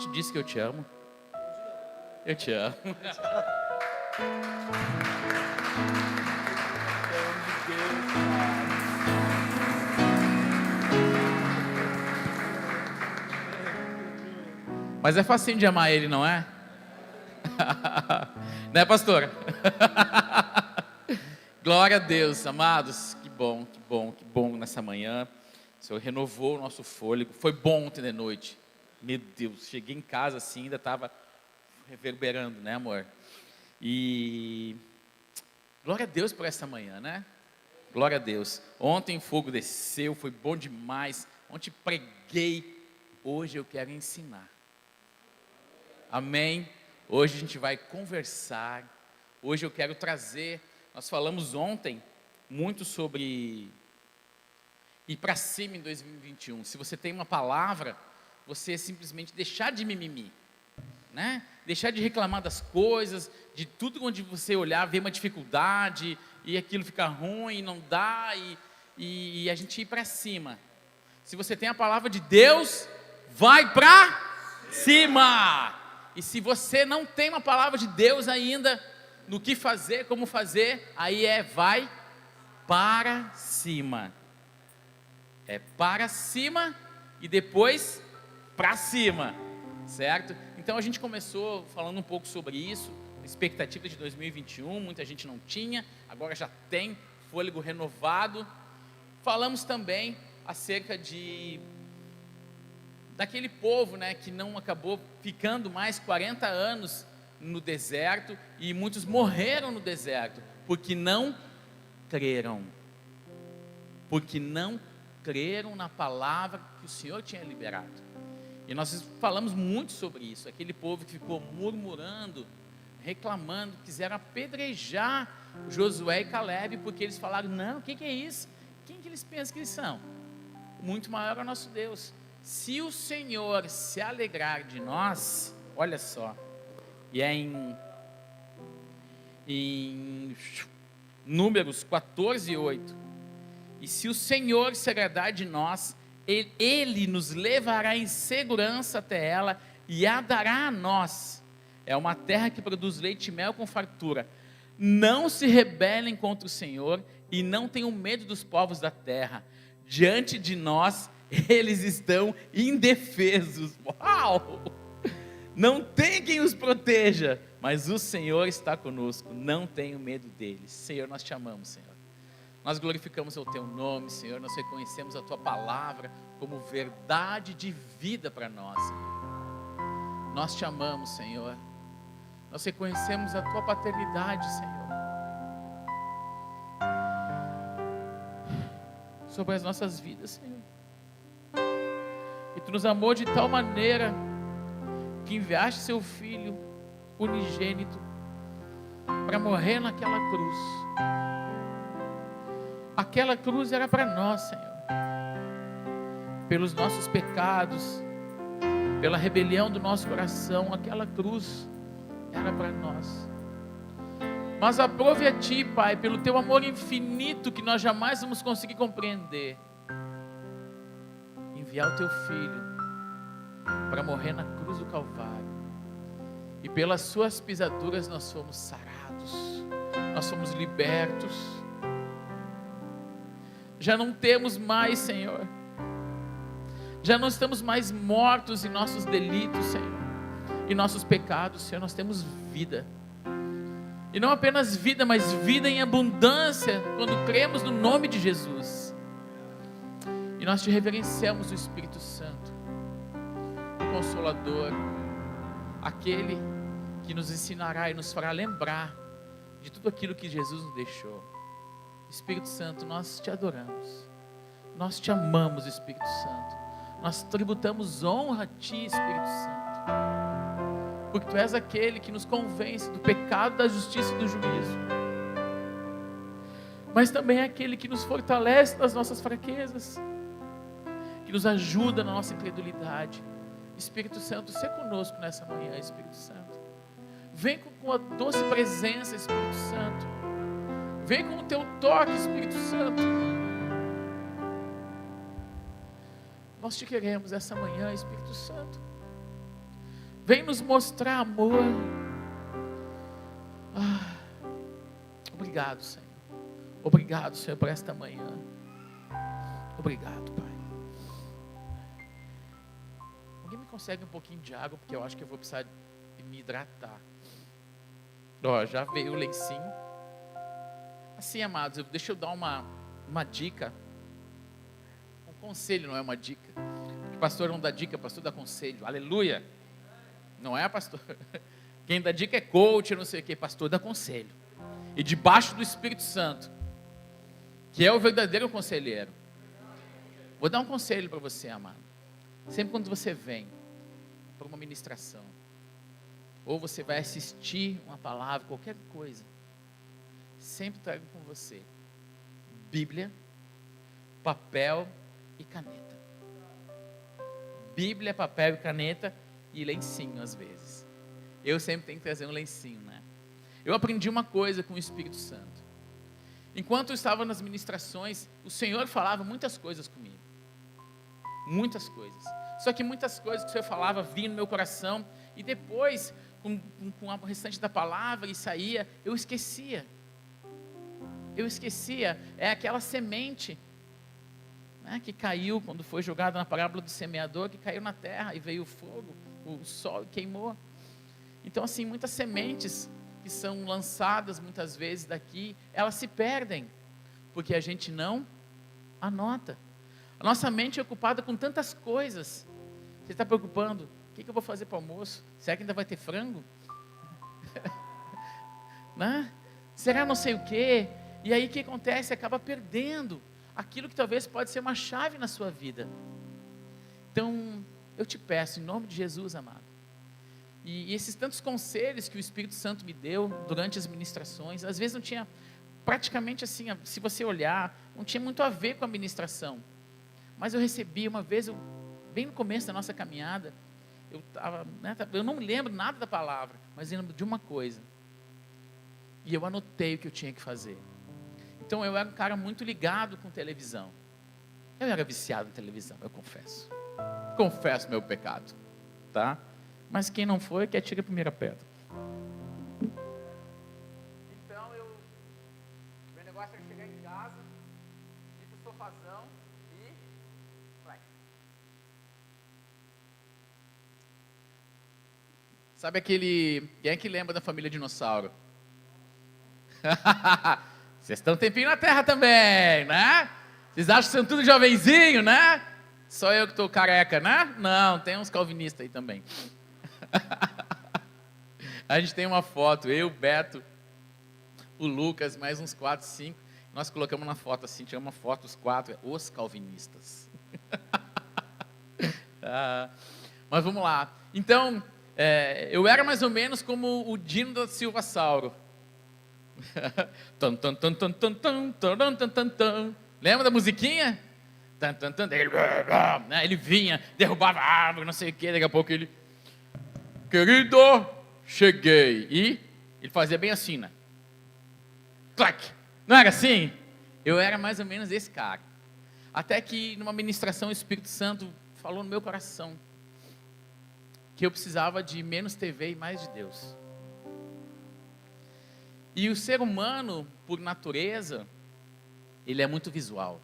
te disse que eu te amo? Eu te amo. Mas é facinho de amar ele, não é? Né, pastora? Glória a Deus, amados. Que bom, que bom, que bom nessa manhã. O Senhor renovou o nosso fôlego. Foi bom ontem de noite. Meu Deus, cheguei em casa assim, ainda estava reverberando, né, amor? E glória a Deus por essa manhã, né? Glória a Deus. Ontem o fogo desceu, foi bom demais. Ontem preguei. Hoje eu quero ensinar. Amém? Hoje a gente vai conversar. Hoje eu quero trazer. Nós falamos ontem muito sobre ir para cima em 2021. Se você tem uma palavra, você simplesmente deixar de mimimi, né? Deixar de reclamar das coisas, de tudo onde você olhar, ver uma dificuldade e aquilo ficar ruim, não dá e a gente ir para cima. Se você tem a palavra de Deus, vai para cima. E se você não tem uma palavra de Deus ainda, no que fazer, como fazer, aí vai para cima. É para cima e depois para cima, certo? Então a gente começou falando um pouco sobre isso, expectativa de 2021, muita gente não tinha, agora já tem fôlego renovado. Falamos também acerca daquele povo, né, que não acabou ficando mais 40 anos no deserto, e muitos morreram no deserto, porque não creram na palavra que o Senhor tinha liberado. E nós falamos muito sobre isso, aquele povo que ficou murmurando, reclamando, quiseram apedrejar Josué e Calebe, porque eles falaram, não, o que é isso? Quem que eles pensam que eles são? Muito maior é o nosso Deus. Se o Senhor se alegrar de nós, olha só, e é em Números 14:8, e se o Senhor se agradar de nós, Ele nos levará em segurança até ela e a dará a nós. É uma terra que produz leite e mel com fartura. Não se rebelem contra o Senhor e não tenham medo dos povos da terra. Diante de nós, eles estão indefesos. Uau! Não tem quem os proteja, mas o Senhor está conosco. Não tenho medo deles. Senhor, nós te amamos, Senhor. Nós glorificamos o teu nome, Senhor. Nós reconhecemos a tua palavra como verdade de vida para nós, Senhor. Nós te amamos, Senhor. Nós reconhecemos a tua paternidade, Senhor, sobre as nossas vidas, Senhor. E tu nos amou de tal maneira que enviaste seu Filho unigênito para morrer naquela cruz. Aquela cruz era para nós, Senhor, pelos nossos pecados, pela rebelião do nosso coração. Aquela cruz era para nós. Mas aprove a Ti, Pai, pelo Teu amor infinito, que nós jamais vamos conseguir compreender, enviar o Teu Filho para morrer na cruz do Calvário, e pelas Suas pisaduras nós fomos sarados, nós fomos libertos. Já não temos mais, Senhor, já não estamos mais mortos em nossos delitos, Senhor, em nossos pecados, Senhor. Nós temos vida, e não apenas vida, mas vida em abundância, quando cremos no nome de Jesus. E nós te reverenciamos, o Espírito Santo, o Consolador, aquele que nos ensinará e nos fará lembrar de tudo aquilo que Jesus nos deixou. Espírito Santo, nós te adoramos, nós te amamos, Espírito Santo. Nós tributamos honra a Ti, Espírito Santo, porque Tu és aquele que nos convence do pecado, da justiça e do juízo, mas também é aquele que nos fortalece nas nossas fraquezas, que nos ajuda na nossa incredulidade. Espírito Santo, seja conosco nessa manhã, Espírito Santo. Vem com a doce presença, Espírito Santo. Vem com o Teu toque, Espírito Santo. Nós Te queremos essa manhã, Espírito Santo. Vem nos mostrar amor. Obrigado, Senhor. Obrigado, Senhor, por esta manhã. Obrigado, Pai. Alguém me consegue um pouquinho de água, porque eu acho que eu vou precisar de me hidratar. Já veio o lencinho. Assim, amados, deixa eu dar uma dica. Um conselho, não é uma dica. Porque pastor não dá dica, pastor dá conselho. Aleluia. Não é, pastor? Quem dá dica é coach, não sei o que. Pastor dá conselho. E debaixo do Espírito Santo, que é o verdadeiro conselheiro. Vou dar um conselho para você, amado. Sempre quando você vem para uma ministração, ou você vai assistir uma palavra, qualquer coisa, sempre traga com você Bíblia, papel e caneta. Bíblia, papel e caneta e lencinho às vezes. Eu sempre tenho que trazer um lencinho, né? Eu aprendi uma coisa com o Espírito Santo. Enquanto eu estava nas ministrações, o Senhor falava muitas coisas comigo. Muitas coisas. Só que muitas coisas que o Senhor falava vinham no meu coração e depois, com o restante da palavra e saía, eu esquecia. É aquela semente, né, que caiu quando foi jogada na parábola do semeador, que caiu na terra e veio o fogo, o sol e queimou. Então assim, muitas sementes que são lançadas muitas vezes daqui, elas se perdem, porque a gente não anota. A nossa mente é ocupada com tantas coisas. Você está preocupando, o que eu vou fazer para o almoço? Será que ainda vai ter frango? Né? Será não sei o quê? E aí o que acontece? Acaba perdendo aquilo que talvez pode ser uma chave na sua vida. Então, eu te peço, em nome de Jesus, amado, e esses tantos conselhos que o Espírito Santo me deu durante as ministrações, às vezes não tinha, praticamente assim, se você olhar, não tinha muito a ver com a ministração, mas eu recebi uma vez, bem no começo da nossa caminhada, eu não me lembro nada da palavra, mas eu lembro de uma coisa, e eu anotei o que eu tinha que fazer. Então eu era um cara muito ligado com televisão, eu era viciado em televisão, eu confesso meu pecado, tá? Mas quem não foi, que atire a primeira pedra. Então meu negócio era chegar em casa, ir pro sofazão e vai. Sabe aquele, quem é que lembra da família dinossauro? Vocês estão um tempinho na terra também, né? Vocês acham que são tudo jovenzinho, né? Só eu que estou careca, né? Não, tem uns calvinistas aí também. A gente tem uma foto, eu, o Beto, o Lucas, mais uns 4, 5. Nós colocamos na foto assim, tiramos uma foto, os 4, os calvinistas. Mas vamos lá. Então, eu era mais ou menos como o Dino da Silvasauro. Lembra da musiquinha? Ele vinha, derrubava a árvore, não sei o que, daqui a pouco ele... Querido, cheguei. E ele fazia bem assim, né? Clac! Não era assim? Eu era mais ou menos esse cara. Até que numa ministração o Espírito Santo falou no meu coração que eu precisava de menos TV e mais de Deus. E o ser humano, por natureza, ele é muito visual.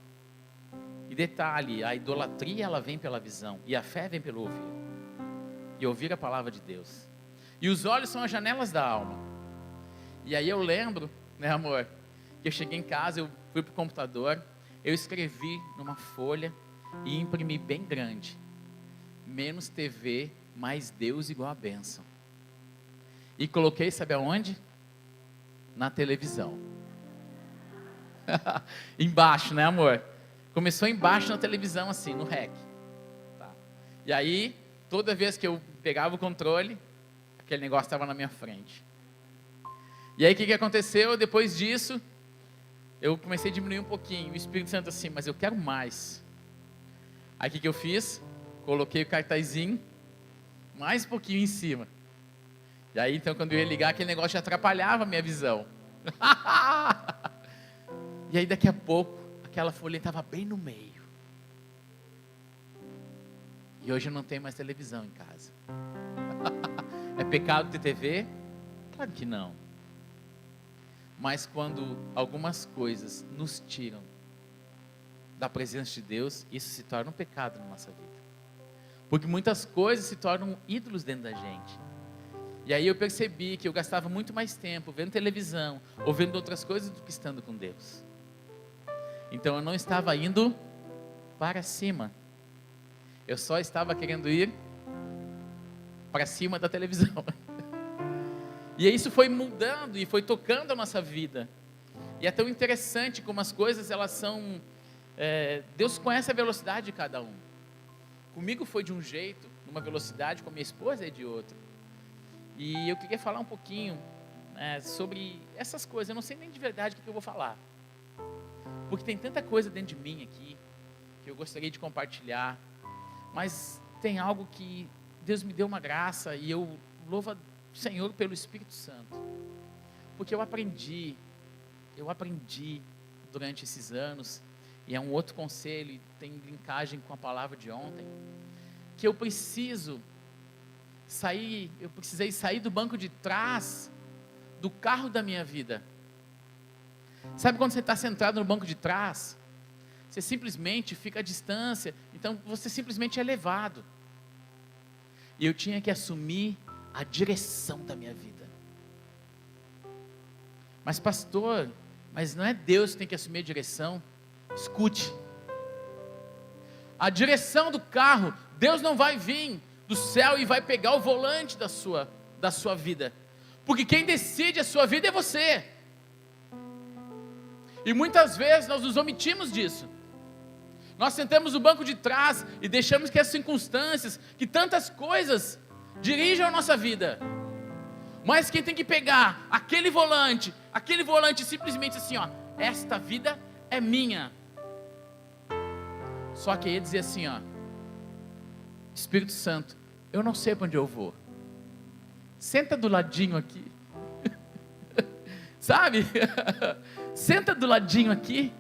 E detalhe, a idolatria ela vem pela visão e a fé vem pelo ouvir. E ouvir a palavra de Deus. E os olhos são as janelas da alma. E aí eu lembro, né, amor, que eu cheguei em casa, eu fui para o computador, eu escrevi numa folha e imprimi bem grande: menos TV, mais Deus igual a bênção. E coloquei, sabe aonde? Na televisão. Embaixo, né, amor? Começou embaixo na televisão, assim, no REC. Tá. E aí, toda vez que eu pegava o controle, aquele negócio estava na minha frente. E aí o que aconteceu? Depois disso, eu comecei a diminuir um pouquinho. O Espírito Santo assim, mas eu quero mais. Aí o que eu fiz? Coloquei o cartazinho mais um pouquinho em cima. E aí então quando eu ia ligar, aquele negócio já atrapalhava a minha visão. E aí daqui a pouco, aquela folha estava bem no meio. E hoje eu não tenho mais televisão em casa. É pecado ter TV? Claro que não. Mas quando algumas coisas nos tiram da presença de Deus, isso se torna um pecado na nossa vida. Porque muitas coisas se tornam ídolos dentro da gente. E aí eu percebi que eu gastava muito mais tempo vendo televisão ou vendo outras coisas do que estando com Deus. Então eu não estava indo para cima. Eu só estava querendo ir para cima da televisão. E isso foi mudando e foi tocando a nossa vida. E é tão interessante como as coisas, elas são... Deus conhece a velocidade de cada um. Comigo foi de um jeito, numa velocidade, com a minha esposa é de outra. E eu queria falar um pouquinho sobre essas coisas. Eu não sei nem de verdade o que eu vou falar. Porque tem tanta coisa dentro de mim aqui, que eu gostaria de compartilhar. Mas tem algo que Deus me deu uma graça, e eu louvo o Senhor pelo Espírito Santo. Porque eu aprendi durante esses anos, e é um outro conselho, e tem linkagem com a palavra de ontem, que eu precisei sair do banco de trás do carro da minha vida. Sabe quando você está sentado no banco de trás? Você simplesmente fica à distância, então você simplesmente é levado. E eu tinha que assumir a direção da minha vida. Mas pastor, mas não é Deus que tem que assumir a direção? Escute. A direção do carro, Deus não vai vir do céu e vai pegar o volante da sua vida. Porque quem decide a sua vida é você. E muitas vezes nós nos omitimos disso. Nós sentamos no banco de trás e deixamos que as circunstâncias, que tantas coisas dirijam a nossa vida. Mas quem tem que pegar aquele volante simplesmente assim, ó, esta vida é minha. Só que aí ia dizer assim, ó, Espírito Santo, eu não sei para onde eu vou. Senta do ladinho aqui. Sabe? Senta do ladinho aqui.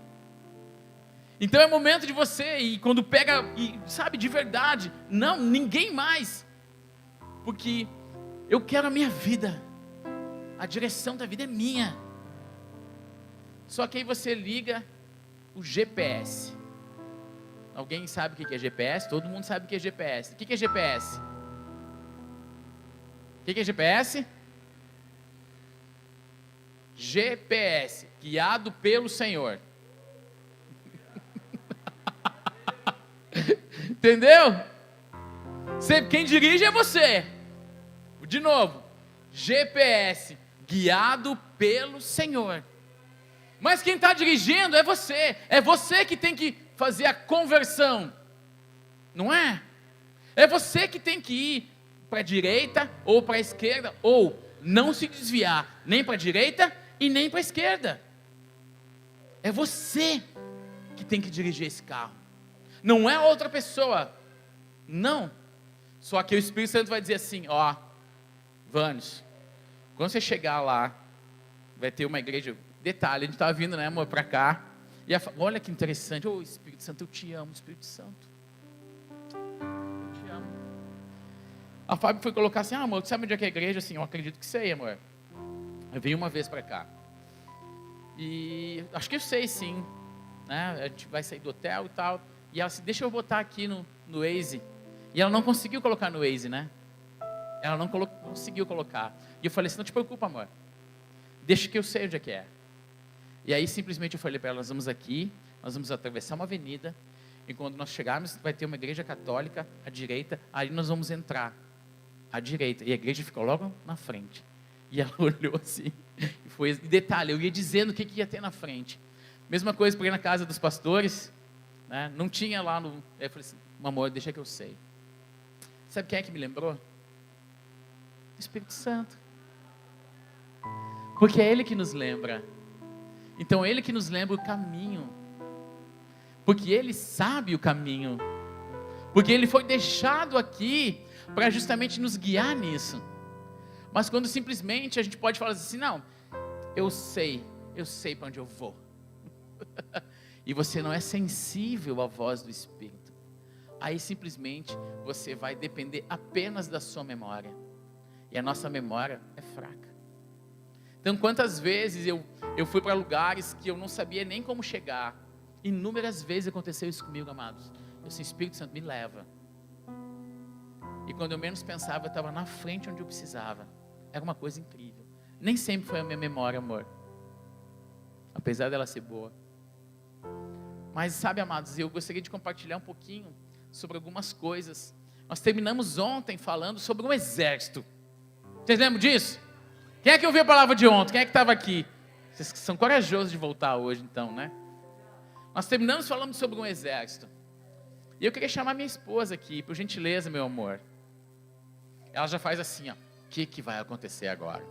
Então é momento de você, e quando pega, e sabe, de verdade, não, ninguém mais, porque eu quero a minha vida, a direção da vida é minha. Só que aí você liga o GPS. Alguém sabe o que é GPS? Todo mundo sabe o que é GPS. O que é GPS? O que é GPS? GPS, guiado pelo Senhor. Entendeu? Quem dirige é você. De novo, GPS, guiado pelo Senhor. Mas quem está dirigindo é você. É você que tem que fazer a conversão. Não é? É você que tem que ir para a direita ou para a esquerda, ou não se desviar nem para a direita e nem para a esquerda. É você que tem que dirigir esse carro. Não é outra pessoa. Não. Só que o Espírito Santo vai dizer assim, ó, Vânios, quando você chegar lá, vai ter uma igreja. Detalhe, a gente estava vindo, né, amor, para cá. E olha que interessante. Ô, Espírito Santo, eu te amo, Espírito Santo. Eu te amo. A Fábio foi colocar assim, amor, sabe onde é que é a igreja? Assim, eu acredito que sei, amor. Eu vim uma vez para cá. E acho que eu sei, sim. Né? A gente vai sair do hotel e tal. E ela disse, deixa eu botar aqui no Waze. E ela não conseguiu colocar no Waze, né? Ela não conseguiu colocar. E eu falei assim, não te preocupa, amor. Deixa que eu sei onde é que é. E aí simplesmente eu falei para ela, nós vamos aqui, nós vamos atravessar uma avenida. E quando nós chegarmos, vai ter uma igreja católica à direita. Aí nós vamos entrar à direita. E a igreja ficou logo na frente. E ela olhou assim. E foi, detalhe, eu ia dizendo o que ia ter na frente. Mesma coisa, porque na casa dos pastores, né, não tinha lá no... Eu falei assim, amor, deixa que eu sei. Sabe quem é que me lembrou? O Espírito Santo. Porque é Ele que nos lembra. Então é Ele que nos lembra o caminho. Porque Ele sabe o caminho. Porque Ele foi deixado aqui para justamente nos guiar nisso. Mas quando simplesmente a gente pode falar assim, não, eu sei para onde eu vou. E você não é sensível à voz do Espírito. Aí simplesmente você vai depender apenas da sua memória. E a nossa memória é fraca. Então, quantas vezes eu fui para lugares que eu não sabia nem como chegar. Inúmeras vezes aconteceu isso comigo, amados. Eu disse, Espírito Santo, me leva. E quando eu menos pensava, eu estava na frente onde eu precisava. Era uma coisa incrível. Nem sempre foi a minha memória, amor. Apesar dela ser boa. Mas sabe, amados, eu gostaria de compartilhar um pouquinho sobre algumas coisas. Nós terminamos ontem falando sobre um exército. Vocês lembram disso? Quem é que ouviu a palavra de ontem? Quem é que estava aqui? Vocês são corajosos de voltar hoje, então, né? Nós terminamos falando sobre um exército. E eu queria chamar minha esposa aqui, por gentileza, meu amor. Ela já faz assim, ó. O que vai acontecer agora?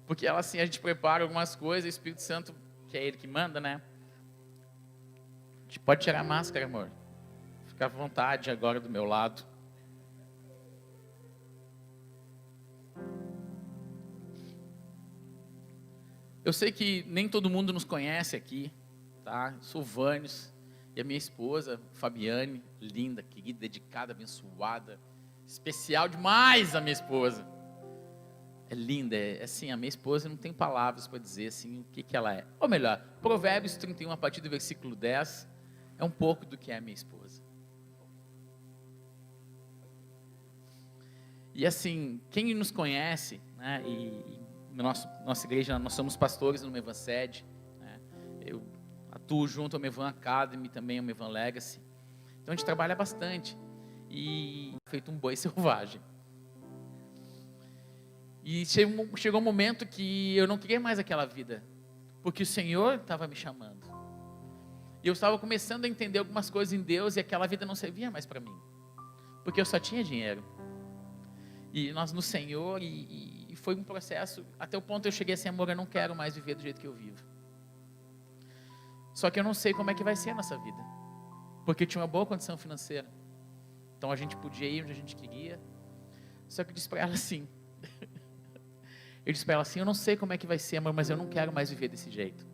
Porque ela assim, a gente prepara algumas coisas, o Espírito Santo, que é Ele que manda, né? A gente pode tirar a máscara, amor. Fica à vontade agora do meu lado. Eu sei que nem todo mundo nos conhece aqui, tá? Eu sou o Vânios e a minha esposa, Fabiane, linda, querida, dedicada, abençoada, especial demais a minha esposa. É linda, é assim, a minha esposa não tem palavras para dizer assim o que ela é. Ou melhor, Provérbios 31, a partir do versículo 10, é um pouco do que é a minha esposa. E assim, quem nos conhece, né, e na nossa igreja, nós somos pastores no Mevansed, né, eu atuo junto ao Mevan Academy, também ao Mevan Legacy. Então a gente trabalha bastante e feito um boi selvagem. E chegou um momento que eu não queria mais aquela vida, porque o Senhor estava me chamando. E eu estava começando a entender algumas coisas em Deus e aquela vida não servia mais para mim, porque eu só tinha dinheiro. E nós no Senhor, e foi um processo, até o ponto eu cheguei assim, amor, eu não quero mais viver do jeito que eu vivo. Só que eu não sei como é que vai ser a nossa vida, porque eu tinha uma boa condição financeira. Então a gente podia ir onde a gente queria. Só que eu disse para ela assim, eu disse para ela assim, eu não sei como é que vai ser, amor, mas eu não quero mais viver desse jeito.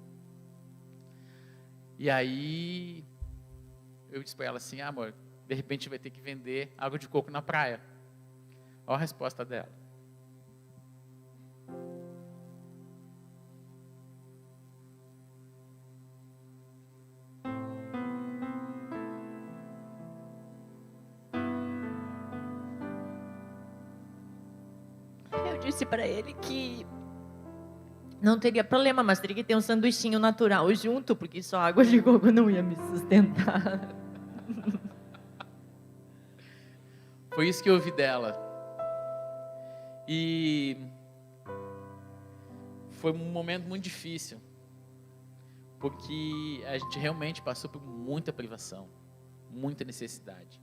E aí, eu disse para ela assim, amor, de repente vai ter que vender água de coco na praia. Olha a resposta dela. Eu disse para ele que não teria problema, mas teria que ter um sanduichinho natural junto, porque só água de coco não ia me sustentar. Foi isso que eu ouvi dela. E foi um momento muito difícil, porque a gente realmente passou por muita privação, muita necessidade.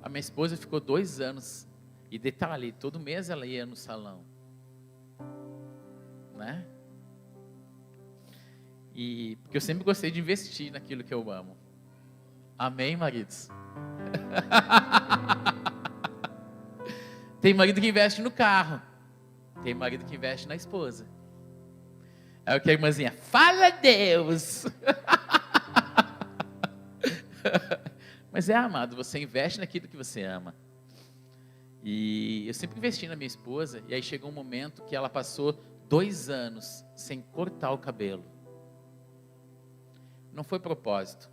A minha esposa ficou 2 anos, e detalhe, todo mês ela ia no salão, né? E porque eu sempre gostei de investir naquilo que eu amo. Amém, maridos? Tem marido que investe no carro, tem marido que investe na esposa. É o que a irmãzinha, fala Deus. Mas amado, você investe naquilo que você ama. E eu sempre investi na minha esposa, e aí chegou um momento que ela passou 2 anos sem cortar o cabelo. Não foi propósito,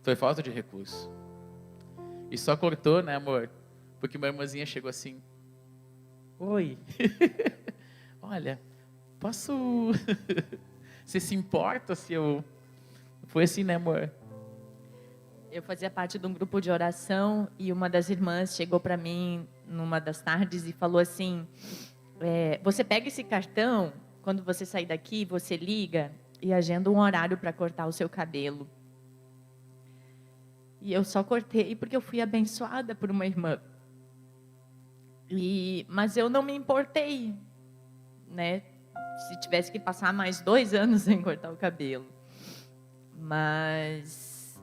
foi falta de recurso. E só cortou, né, amor? Porque uma irmãzinha chegou assim, oi, olha, posso, você se importa se eu, foi assim, né, amor? Eu fazia parte de um grupo de oração e uma das irmãs chegou para mim numa das tardes e falou assim, você pega esse cartão, quando você sair daqui, você liga e agenda um horário para cortar o seu cabelo. E eu só cortei porque eu fui abençoada por uma irmã. Mas eu não me importei, né? Se tivesse que passar mais 2 anos sem cortar o cabelo. Mas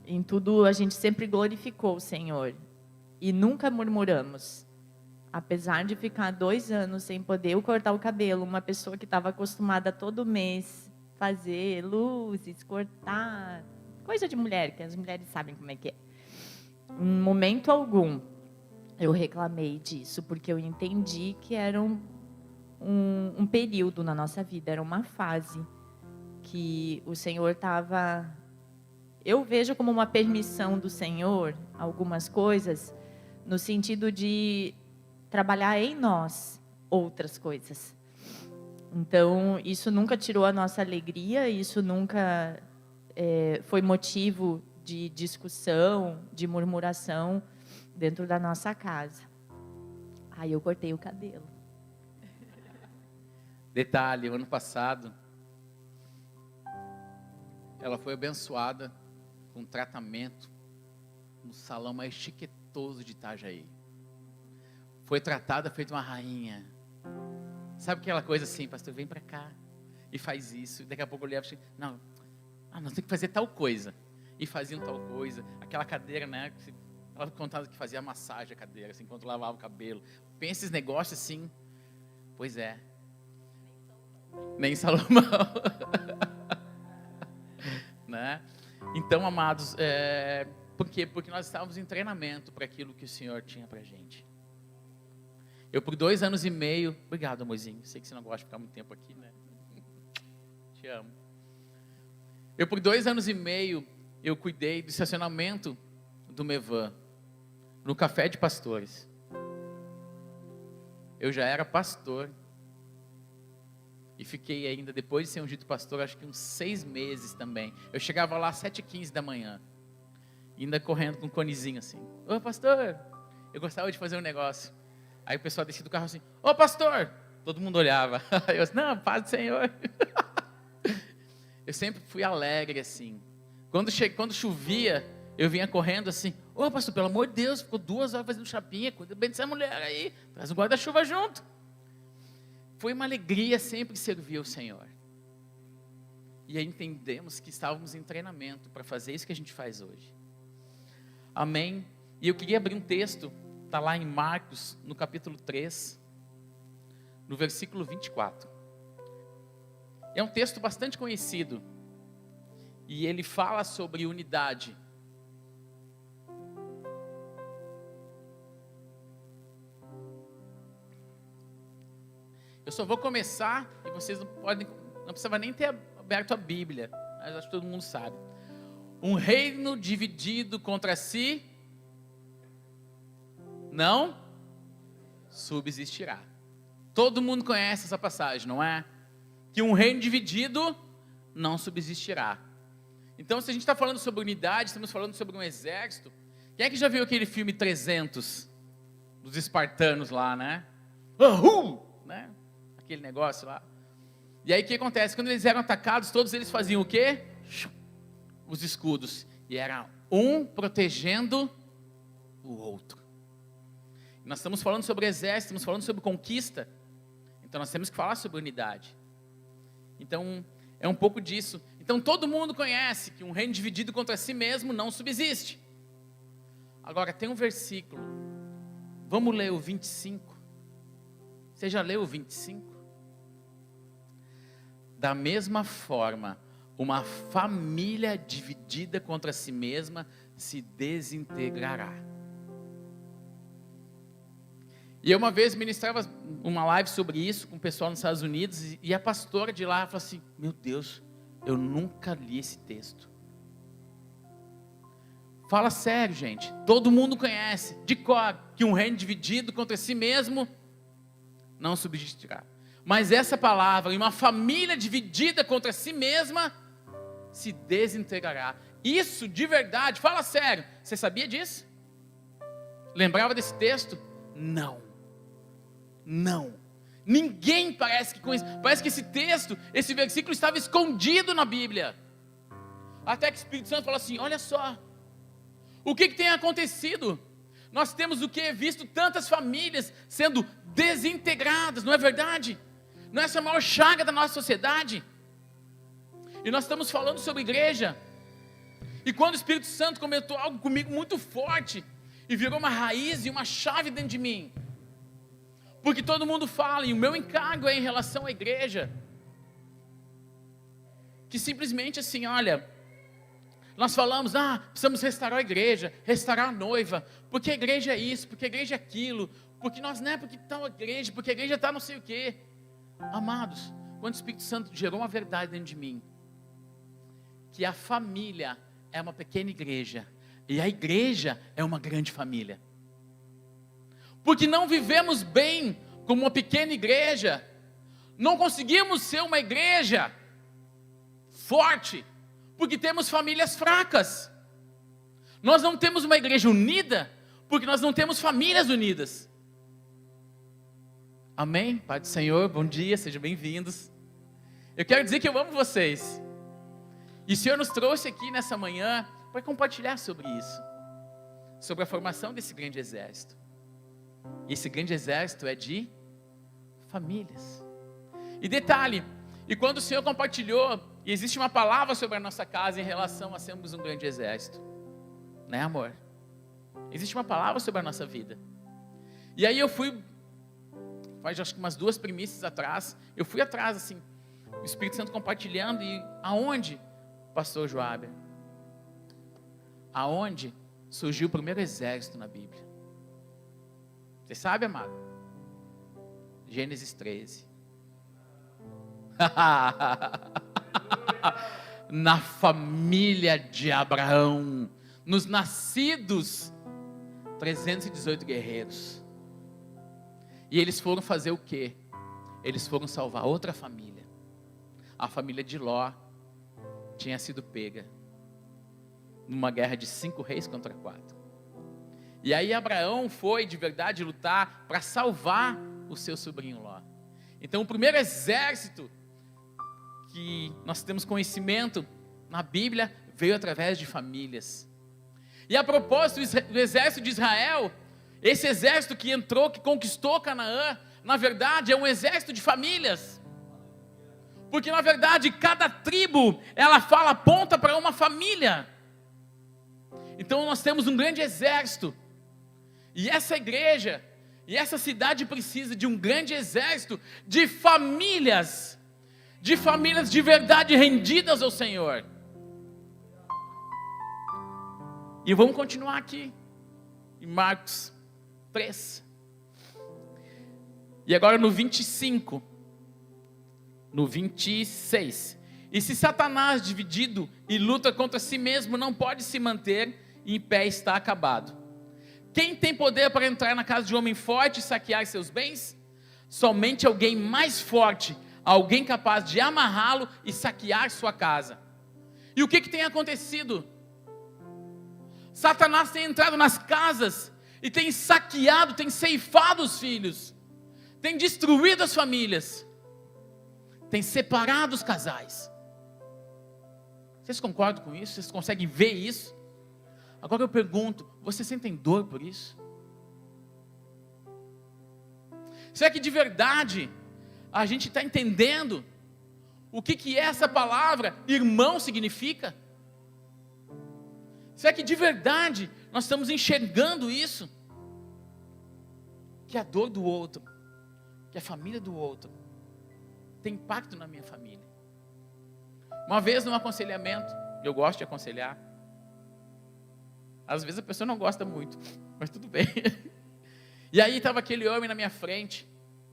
em tudo a gente sempre glorificou o Senhor. E nunca murmuramos. Apesar de ficar 2 anos sem poder cortar o cabelo, uma pessoa que estava acostumada todo mês fazer luzes, cortar, coisa de mulher, que as mulheres sabem como é que é. Em momento algum, eu reclamei disso, porque eu entendi que era um período na nossa vida, era uma fase que o Senhor estava... Eu vejo como uma permissão do Senhor, algumas coisas, no sentido de trabalhar em nós outras coisas. Então, isso nunca tirou a nossa alegria, isso nunca foi motivo de discussão, de murmuração dentro da nossa casa. Aí eu cortei o cabelo. Detalhe, o ano passado, ela foi abençoada com tratamento no salão mais chiquetoso de Itajaí. Foi tratada, feita uma rainha. Sabe aquela coisa assim, pastor, vem para cá e faz isso. E daqui a pouco eu olhava e não, nós temos que fazer tal coisa. E faziam tal coisa. Aquela cadeira, né? Ela contava que fazia massagem a cadeira, assim, enquanto lavava o cabelo. Pensa esses negócios assim. Pois é. Nem Salomão. Né? Então, amados, por quê? Porque nós estávamos em treinamento para aquilo que o Senhor tinha para a gente. Eu, por 2 anos e meio... Obrigado, amorzinho. Sei que você não gosta de ficar muito tempo aqui, né? Te amo. Eu, por 2 anos e meio, eu cuidei do estacionamento do Mevan, no Café de Pastores. Eu já era pastor. E fiquei ainda, depois de ser ungido pastor, acho que uns 6 meses também. Eu chegava lá às 7h15 da manhã. Ainda correndo com um conezinho assim. Ô pastor, eu gostava de fazer um negócio. Aí o pessoal descia do carro assim, ô pastor! Todo mundo olhava. Aí eu disse, não, paz do Senhor. Eu sempre fui alegre assim. Quando chovia, eu vinha correndo assim, ô pastor, pelo amor de Deus, ficou 2 horas fazendo chapinha, cuida bem dessa mulher aí, traz um guarda-chuva junto. Foi uma alegria sempre servir ao Senhor. E aí entendemos que estávamos em treinamento para fazer isso que a gente faz hoje. Amém? E eu queria abrir um texto, está lá em Marcos, no capítulo 3, no versículo 24. É um texto bastante conhecido. E ele fala sobre unidade. Eu só vou começar, e vocês não precisava nem ter aberto a Bíblia, mas acho que todo mundo sabe. Um reino dividido contra si não subsistirá. Todo mundo conhece essa passagem, não é? Que um reino dividido não subsistirá. Então, se a gente está falando sobre unidade, estamos falando sobre um exército. Quem é que já viu aquele filme 300 dos espartanos lá, né? Né? Aquele negócio lá. E aí o que acontece? Quando eles eram atacados, todos eles faziam o quê? Os escudos. E era um protegendo o outro. Nós estamos falando sobre exército, estamos falando sobre conquista. Então nós temos que falar sobre unidade. Então é um pouco disso. Então todo mundo conhece que um reino dividido contra si mesmo não subsiste. Agora tem um versículo. Vamos ler o 25. Você já leu o 25? Da mesma forma, uma família dividida contra si mesma se desintegrará. E eu uma vez ministrava uma live sobre isso com o pessoal nos Estados Unidos, e a pastora de lá falou assim, meu Deus, eu nunca li esse texto. Fala sério, gente, todo mundo conhece, de cor, que um reino dividido contra si mesmo não subsistirá. Mas essa palavra, uma família dividida contra si mesma, se desintegrará. Isso de verdade, fala sério, você sabia disso? Lembrava desse texto? Não. Ninguém parece que conhece. Parece que esse texto, esse versículo estava escondido na Bíblia. Até que o Espírito Santo falou assim, olha só, o que tem acontecido? Nós temos o que? Visto tantas famílias sendo desintegradas, não é verdade? Não é essa a maior chaga da nossa sociedade? E nós estamos falando sobre igreja. E quando o Espírito Santo comentou algo comigo muito forte, e virou uma raiz e uma chave dentro de mim, porque todo mundo fala, e o meu encargo é em relação à igreja, que simplesmente assim, olha, Nós falamos, precisamos restaurar a igreja, restaurar a noiva, porque a igreja é isso, porque a igreja é aquilo, porque nós não é porque está a igreja, porque a igreja está não sei o quê. Amados, quando o Espírito Santo gerou uma verdade dentro de mim, que a família é uma pequena igreja, e a igreja é uma grande família. Porque não vivemos bem como uma pequena igreja, não conseguimos ser uma igreja forte, porque temos famílias fracas. Nós não temos uma igreja unida, porque nós não temos famílias unidas. Amém? Pai do Senhor, bom dia, sejam bem-vindos. Eu quero dizer que eu amo vocês. E o Senhor nos trouxe aqui nessa manhã para compartilhar sobre isso, sobre a formação desse grande exército. E esse grande exército é de famílias. E detalhe, e quando o Senhor compartilhou, e existe uma palavra sobre a nossa casa em relação a sermos um grande exército, né, amor? Existe uma palavra sobre a nossa vida. E aí eu fui, faz acho que umas 2 primícias atrás, eu fui atrás assim, o Espírito Santo compartilhando, e aonde, pastor Joab? Aonde surgiu o primeiro exército na Bíblia? Você sabe, amado? Gênesis 13. Na família de Abraão, nos nascidos, 318 guerreiros. E eles foram fazer o quê? Eles foram salvar outra família. A família de Ló tinha sido pega numa guerra de 5 reis contra 4. E aí Abraão foi de verdade lutar para salvar o seu sobrinho Ló. Então o primeiro exército que nós temos conhecimento na Bíblia veio através de famílias. E a propósito do exército de Israel, esse exército que entrou, que conquistou Canaã, na verdade é um exército de famílias. Porque na verdade cada tribo, ela aponta para uma família. Então nós temos um grande exército. E essa igreja, e essa cidade precisa de um grande exército de famílias de verdade rendidas ao Senhor. E vamos continuar aqui, em Marcos 3. E agora no 25, no 26. E se Satanás dividido e luta contra si mesmo não pode se manter, em pé está acabado. Quem tem poder para entrar na casa de um homem forte e saquear seus bens? Somente alguém mais forte, alguém capaz de amarrá-lo e saquear sua casa. E o que tem acontecido? Satanás tem entrado nas casas e tem saqueado, tem ceifado os filhos, tem destruído as famílias, tem separado os casais. Vocês concordam com isso? Vocês conseguem ver isso? Agora eu pergunto, vocês sentem dor por isso? Será que de verdade a gente está entendendo o que essa palavra irmão significa? Será que de verdade nós estamos enxergando isso? Que a dor do outro, que a família do outro tem impacto na minha família. Uma vez num aconselhamento, eu gosto de aconselhar, às vezes a pessoa não gosta muito, mas tudo bem. E aí estava aquele homem na minha frente,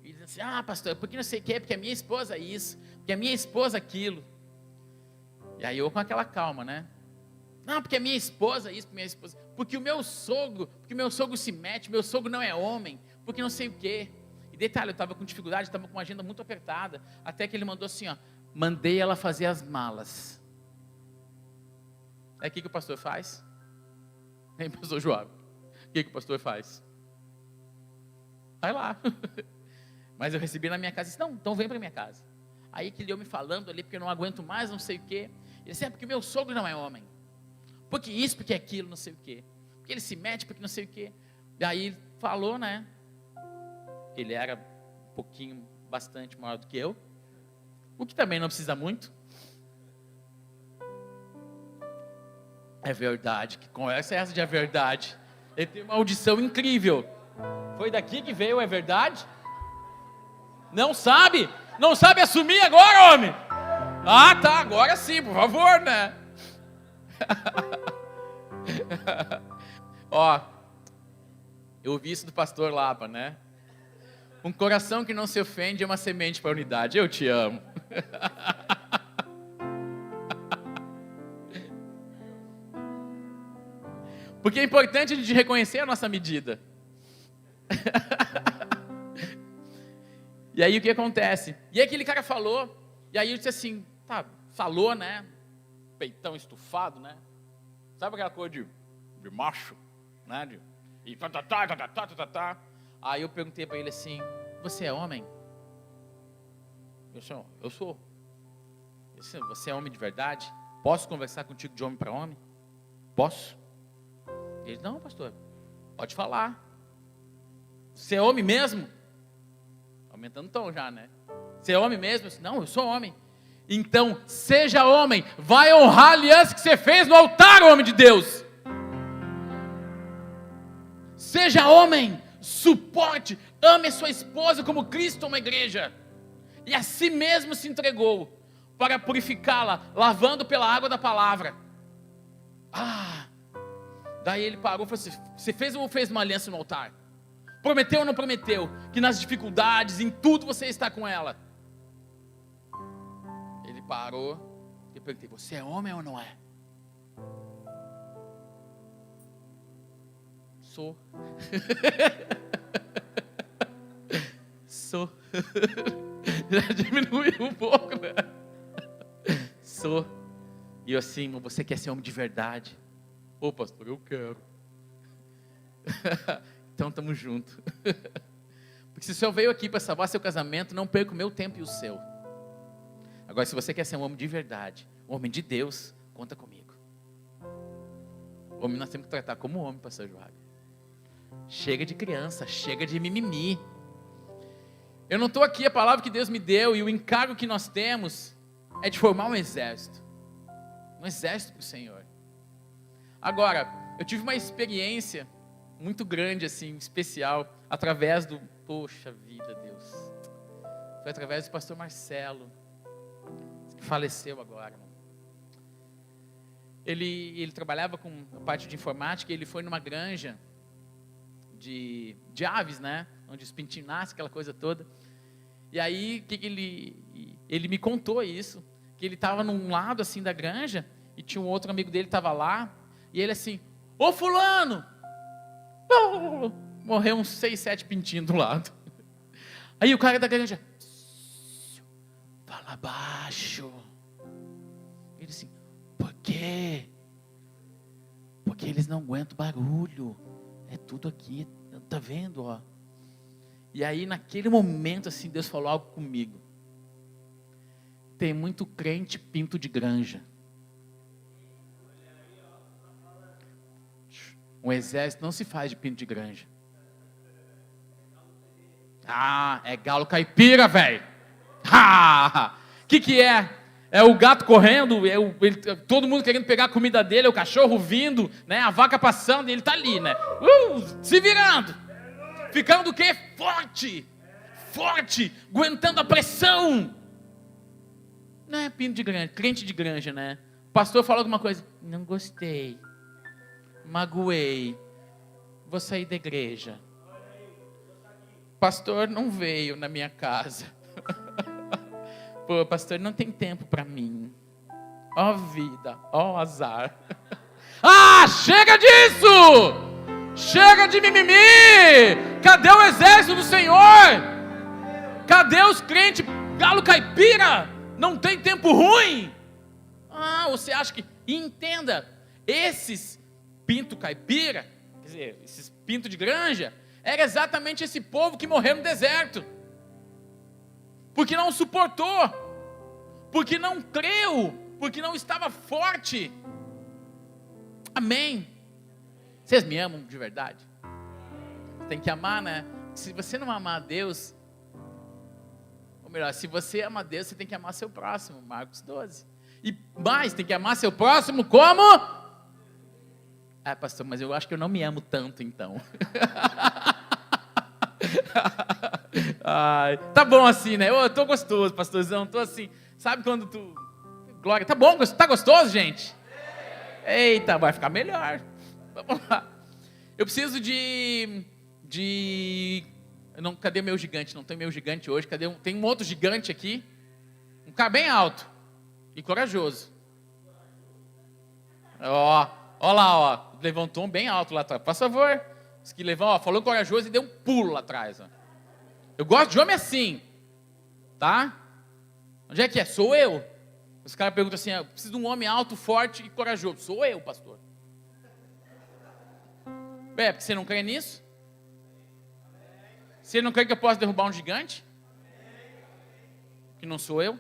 e dizia assim, pastor, porque não sei o que, porque a minha esposa é isso, porque a minha esposa é aquilo. E aí eu com aquela calma, né? Não, porque a minha esposa é isso, porque o meu sogro se mete, meu sogro não é homem, porque não sei o quê. E detalhe, eu estava com dificuldade, estava com uma agenda muito apertada, até que ele mandou assim, mandei ela fazer as malas. Aí o que o pastor faz? Hein, pastor Joab? O que o pastor faz? Vai lá. Mas eu recebi na minha casa e disse, não, então vem para minha casa. Aí que ele me falando ali, porque eu não aguento mais, não sei o quê. Ele disse, porque meu sogro não é homem. Porque isso, porque aquilo, não sei o quê. Porque ele se mete, porque não sei o quê. E aí ele falou, né? Ele era um pouquinho, bastante maior do que eu. O que também não precisa muito. É verdade, que conversa é essa de é verdade? Ele tem uma audição incrível. Foi daqui que veio, é verdade? Não sabe? Não sabe assumir agora, homem? Ah, tá, agora sim, por favor, né? Ó, eu ouvi isso do pastor Lapa, né? Um coração que não se ofende é uma semente para a unidade. Eu te amo. Porque é importante a gente reconhecer a nossa medida. E aí o que acontece? E aí aquele cara falou, e aí eu disse assim, tá, falou, né? Peitão estufado, né? Sabe aquela coisa de macho, né? E tá. Aí eu perguntei para ele assim, você é homem? Eu sou. Você é homem de verdade? Posso conversar contigo de homem para homem? Posso? Ele, não, pastor, pode falar. Você é homem mesmo? Aumentando o tom já, né? Você é homem mesmo? Não, eu sou homem. Então, seja homem, vai honrar a aliança que você fez no altar, homem de Deus. Seja homem, suporte, ame sua esposa como Cristo ama a igreja. E a si mesmo se entregou para purificá-la, lavando pela água da palavra. Daí ele parou e falou assim, você fez ou não fez uma aliança no altar? Prometeu ou não prometeu? Que nas dificuldades, em tudo você está com ela. Ele parou e eu perguntei, você é homem ou não é? Sou. Sou. Já diminuiu um pouco, né? Sou. E eu assim, você quer ser homem de verdade? Ô pastor, eu quero. Então estamos juntos. Porque se o Senhor veio aqui para salvar seu casamento, não perca o meu tempo e o seu. Agora, se você quer ser um homem de verdade, um homem de Deus, conta comigo. Homem nós temos que tratar como homem, pastor Joab. Chega de criança, chega de mimimi. Eu não estou aqui, a palavra que Deus me deu e o encargo que nós temos é de formar um exército. Um exército para o Senhor. Agora, eu tive uma experiência muito grande, assim, especial, através do... Poxa vida, Deus. Foi através do pastor Marcelo, que faleceu agora. Ele trabalhava com a parte de informática, e ele foi numa granja de aves, né? Onde os pintinhos nascem, aquela coisa toda. E aí, ele me contou isso, que ele estava num lado, assim, da granja, e tinha um outro amigo dele que estava lá, e ele assim, ô fulano! Morreu uns 6, 7 pintinhos do lado. Aí o cara da granja, fala baixo. Ele assim, por quê? Porque eles não aguentam barulho. É tudo aqui, tá vendo, ó. E aí naquele momento assim, Deus falou algo comigo. Tem muito crente pinto de granja. Um exército não se faz de pinto de granja. É galo caipira, velho. Que é? É o gato correndo, todo mundo querendo pegar a comida dele, é o cachorro vindo, né? A vaca passando e ele tá ali, né? Se virando. Ficando o quê? Forte, aguentando a pressão. Não é pinto de granja, crente de granja, né? O pastor falou alguma coisa, não gostei. Magoei, vou sair da igreja. Pastor não veio na minha casa. Pô, pastor, não tem tempo para mim. Ó vida, ó azar. Chega disso! Chega de mimimi! Cadê o exército do Senhor? Cadê os crentes galo caipira? Não tem tempo ruim? Você acha que... Entenda, esses pinto caipira, quer dizer, esses pinto de granja, era exatamente esse povo que morreu no deserto, porque não suportou, porque não creu, porque não estava forte. Amém? Vocês me amam de verdade? Tem que amar, né? Se você não amar a Deus, ou melhor, se você ama a Deus, você tem que amar seu próximo, Marcos 12, e mais, tem que amar seu próximo como... pastor, mas eu acho que eu não me amo tanto, então. Tá bom assim, né? Eu tô gostoso, pastorzão, tô assim. Sabe quando tu... Glória, tá bom? Tá gostoso, gente? Eita, vai ficar melhor. Vamos lá. Eu preciso não, cadê meu gigante? Não tem meu gigante hoje. Tem um outro gigante aqui. Um cara bem alto e corajoso. Ó lá, ó. Levantou um bem alto lá atrás. Por favor. Esse que levantou, ó, falou corajoso e deu um pulo lá atrás. Ó. Eu gosto de homem assim. Tá? Onde é que é? Sou eu. Os caras perguntam assim, eu preciso de um homem alto, forte e corajoso. Sou eu, pastor. Porque você não crê nisso? Você não crê que eu posso derrubar um gigante? Que não sou eu?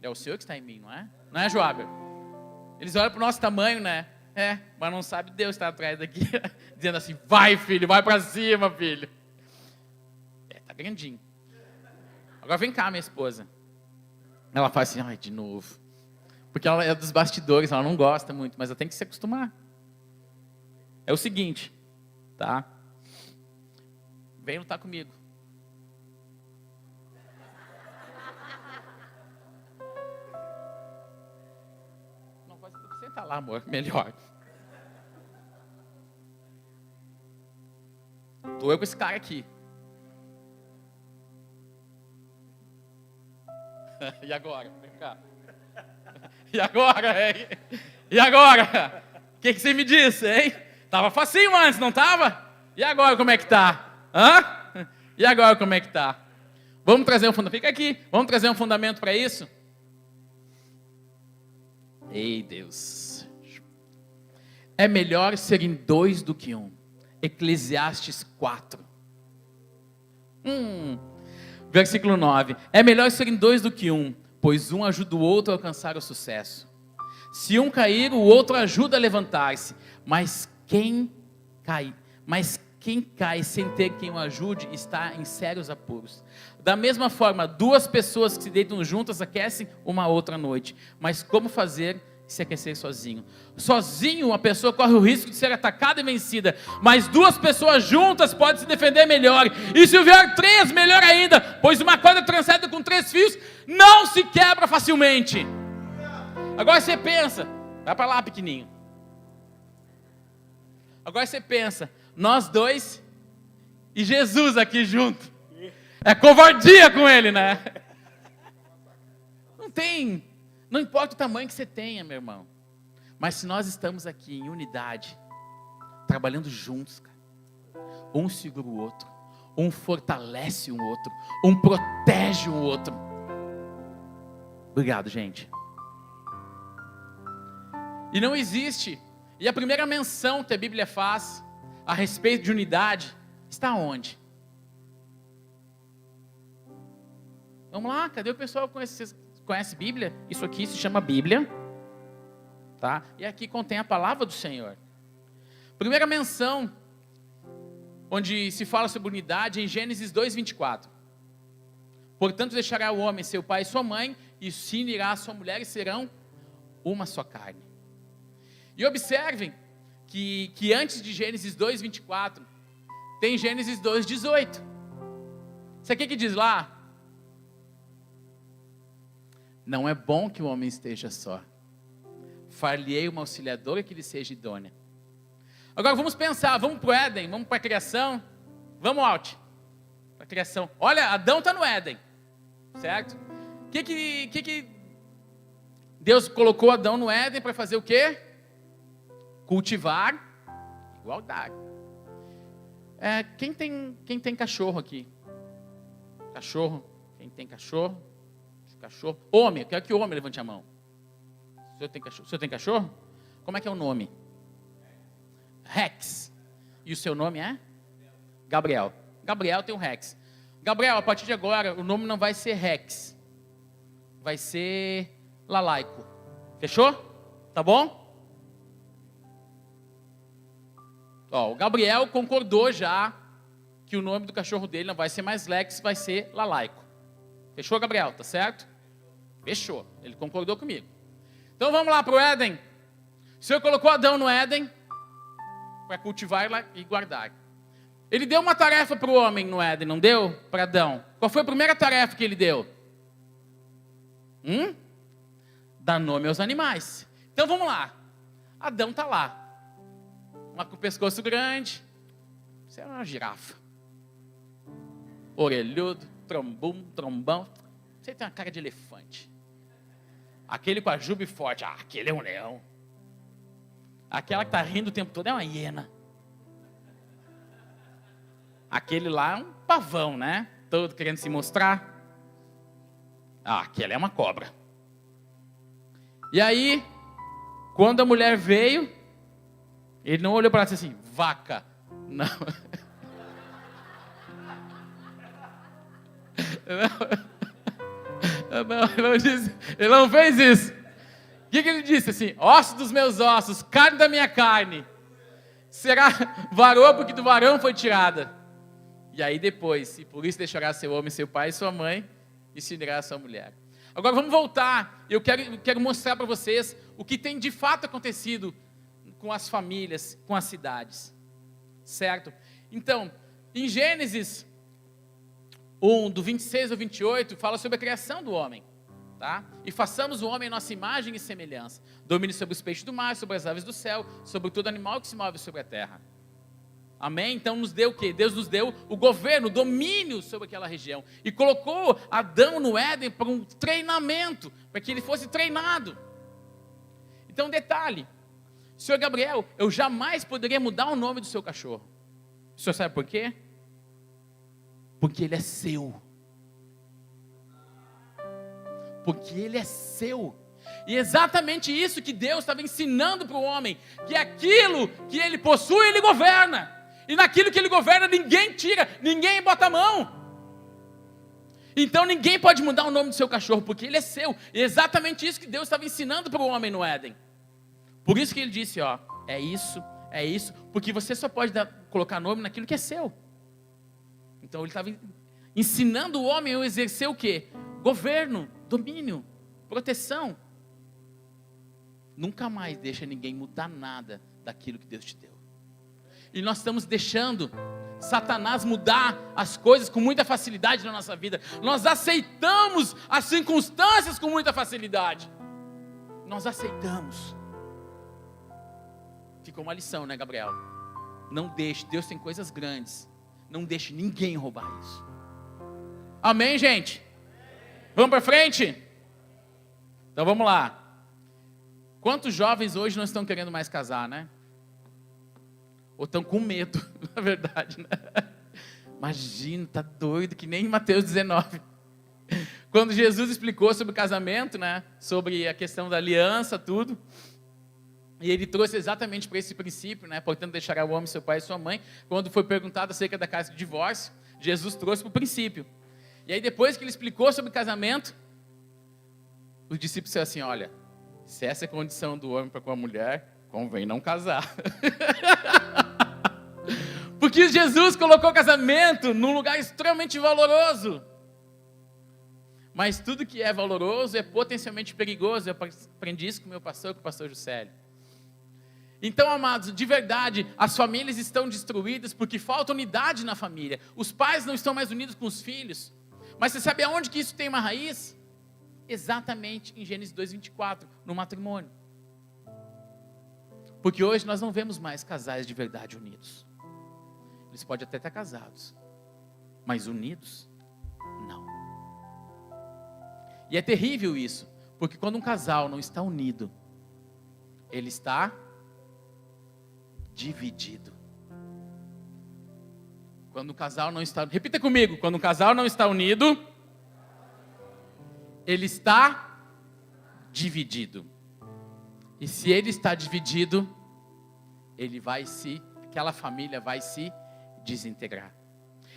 É o Senhor que está em mim, não é? Não é, Joab? Eles olham para o nosso tamanho, né? Mas não sabe Deus está atrás daqui, dizendo assim, vai filho, vai para cima, filho. Tá grandinho. Agora vem cá, minha esposa. Ela faz assim, ai, de novo. Porque ela é dos bastidores, ela não gosta muito, mas ela tem que se acostumar. É o seguinte, tá? Vem lutar comigo. Não, senta lá, amor, melhor. Tô eu com esse cara aqui. E agora? Vem cá. E agora, hein? E agora? O que você me disse, hein? Tava facinho antes, não tava? E agora como é que tá? Hã? E agora como é que tá? Vamos trazer um fundamento. Fica aqui. Vamos trazer um fundamento para isso? Ei, Deus. É melhor serem dois do que um. Eclesiastes 4. Versículo 9. É melhor serem dois do que um, pois um ajuda o outro a alcançar o sucesso. Se um cair, o outro ajuda a levantar-se. Mas quem cai sem ter quem o ajude está em sérios apuros. Da mesma forma, duas pessoas que se deitam juntas aquecem uma outra noite. Mas como fazer se aquecer sozinho? Sozinho, uma pessoa corre o risco de ser atacada e vencida. Mas duas pessoas juntas podem se defender melhor. E se houver três, melhor ainda. Pois uma corda trançada com 3 fios não se quebra facilmente. Agora você pensa, vai para lá pequenininho. Agora você pensa, nós dois e Jesus aqui junto. É covardia com ele, né? Não importa o tamanho que você tenha, meu irmão. Mas se nós estamos aqui em unidade, trabalhando juntos, cara, um segura o outro, um fortalece o outro, um protege o outro. Obrigado, gente. E não existe. E a primeira menção que a Bíblia faz a respeito de unidade está onde? Vamos lá, cadê o pessoal que conhece Bíblia? Isso aqui se chama Bíblia, tá? E aqui contém a palavra do Senhor. Primeira menção onde se fala sobre unidade é em Gênesis 2:24. Portanto deixará o homem seu pai e sua mãe, e se unirá a sua mulher e serão uma só carne. E observem que antes de Gênesis 2:24 tem Gênesis 2:18. Isso aqui que diz lá: não é bom que o homem esteja só. Far-lhe-ei uma auxiliadora que lhe seja idônea. Agora vamos pensar, vamos para o Éden, vamos para a criação. Vamos, Alt, para a criação. Olha, Adão está no Éden, certo? O que Deus colocou Adão no Éden para fazer o quê? Cultivar igualdade. Quem tem cachorro aqui? Cachorro? Quem tem cachorro? Cachorro. Homem, eu quero que o homem levante a mão. O senhor tem cachorro? O senhor tem cachorro? Como é que é o nome? Rex. E o seu nome é? Gabriel. Gabriel tem um Rex. Gabriel, a partir de agora, o nome não vai ser Rex. Vai ser Lalaico. Fechou? Tá bom? O Gabriel concordou já que o nome do cachorro dele não vai ser mais Lex, vai ser Lalaico. Fechou, Gabriel? Tá certo? Fechou. Ele concordou comigo. Então vamos lá para o Éden. O Senhor colocou Adão no Éden para cultivar e guardar. Ele deu uma tarefa para o homem no Éden, não deu? Para Adão. Qual foi a primeira tarefa que ele deu? Dar nome aos animais. Então vamos lá. Adão está lá. Uma com o pescoço grande. Você é uma girafa. Orelhudo, trombão. Você tem uma cara de elefante. Aquele com a juba forte. Aquele é um leão. Aquela que está rindo o tempo todo é uma hiena. Aquele lá é um pavão, né? Todo querendo se mostrar. Aquela é uma cobra. E aí, quando a mulher veio, ele não olhou para ela e disse assim, vaca. Não. Ele não fez isso. O que ele disse assim? Osso dos meus ossos, carne da minha carne. Será varou porque do varão foi tirada. E aí depois, e por isso deixará seu homem, seu pai e sua mãe, e se unirá a sua mulher. Agora vamos voltar. Eu quero mostrar para vocês o que tem de fato acontecido com as famílias, com as cidades. Certo? Então, em Gênesis 1, do 26 ao 28, fala sobre a criação do homem. Tá? E façamos o homem em nossa imagem e semelhança. Domine sobre os peixes do mar, sobre as aves do céu, sobre todo animal que se move sobre a terra. Amém? Então nos deu o quê? Deus nos deu o governo, o domínio sobre aquela região. E colocou Adão no Éden para um treinamento, para que ele fosse treinado. Então detalhe, Senhor Gabriel, eu jamais poderia mudar o nome do seu cachorro. O senhor sabe por quê? Porque ele é seu. Porque ele é seu. E exatamente isso que Deus estava ensinando para o homem, que aquilo que ele possui, ele governa. E naquilo que ele governa, ninguém tira, ninguém bota a mão. Então ninguém pode mudar o nome do seu cachorro, porque ele é seu. E exatamente isso que Deus estava ensinando para o homem no Éden. Por isso que ele disse, é isso, porque você só pode colocar nome naquilo que é seu. Então ele estava ensinando o homem a exercer o quê? Governo, domínio, proteção. Nunca mais deixa ninguém mudar nada daquilo que Deus te deu. E nós estamos deixando Satanás mudar as coisas com muita facilidade na nossa vida. Nós aceitamos as circunstâncias com muita facilidade. Nós aceitamos. Ficou uma lição, né, Gabriel? Não deixe, Deus tem coisas grandes. Não deixe ninguém roubar isso. Amém, gente? Vamos para frente? Então vamos lá. Quantos jovens hoje não estão querendo mais casar, né? Ou estão com medo, na verdade, né? Imagina, tá doido, que nem em Mateus 19. Quando Jesus explicou sobre o casamento, né? Sobre a questão da aliança, tudo. E ele trouxe exatamente para esse princípio, né? Portanto, deixará o homem, seu pai e sua mãe. Quando foi perguntado acerca da casa de divórcio, Jesus trouxe para o princípio. E aí depois que ele explicou sobre o casamento, os discípulos disseram assim, olha, se essa é a condição do homem para com a mulher, convém não casar. Porque Jesus colocou o casamento num lugar extremamente valoroso. Mas tudo que é valoroso é potencialmente perigoso. Eu aprendi isso com o meu pastor, com o pastor Juscelio. Então, amados, de verdade, as famílias estão destruídas porque falta unidade na família. Os pais não estão mais unidos com os filhos. Mas você sabe aonde que isso tem uma raiz? Exatamente em Gênesis 2:24, no matrimônio. Porque hoje nós não vemos mais casais de verdade unidos. Eles podem até estar casados, mas unidos, não. E é terrível isso, porque quando um casal não está unido, ele está dividido. Quando o casal não está... Repita comigo. Quando um casal não está unido, ele está dividido. E se ele está dividido, aquela família vai se desintegrar.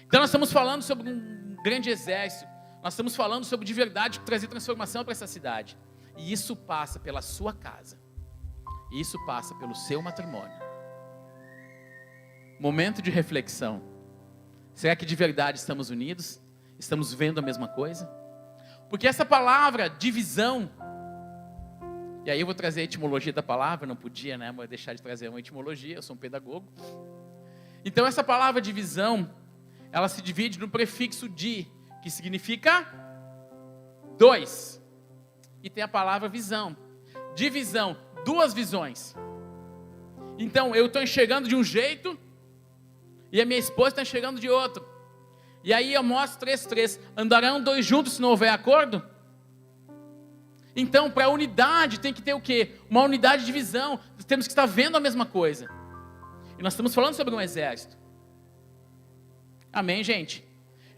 Então nós estamos falando sobre um grande exército. Nós estamos falando sobre de verdade trazer transformação para essa cidade. E isso passa pela sua casa. E isso passa pelo seu matrimônio. Momento de reflexão. Será que de verdade estamos unidos? Estamos vendo a mesma coisa? Porque essa palavra, divisão, e aí eu vou trazer a etimologia da palavra, não podia, né? Vou deixar de trazer uma etimologia, eu sou um pedagogo. Então essa palavra divisão, ela se divide no prefixo di, que significa dois. E tem a palavra visão. Divisão, duas visões. Então, eu estou enxergando de um jeito e a minha esposa está enxergando de outro. E aí Amós 3:3, andarão dois juntos se não houver acordo? Então, para a unidade tem que ter o quê? Uma unidade de visão. Nós temos que estar vendo a mesma coisa. E nós estamos falando sobre um exército. Amém, gente?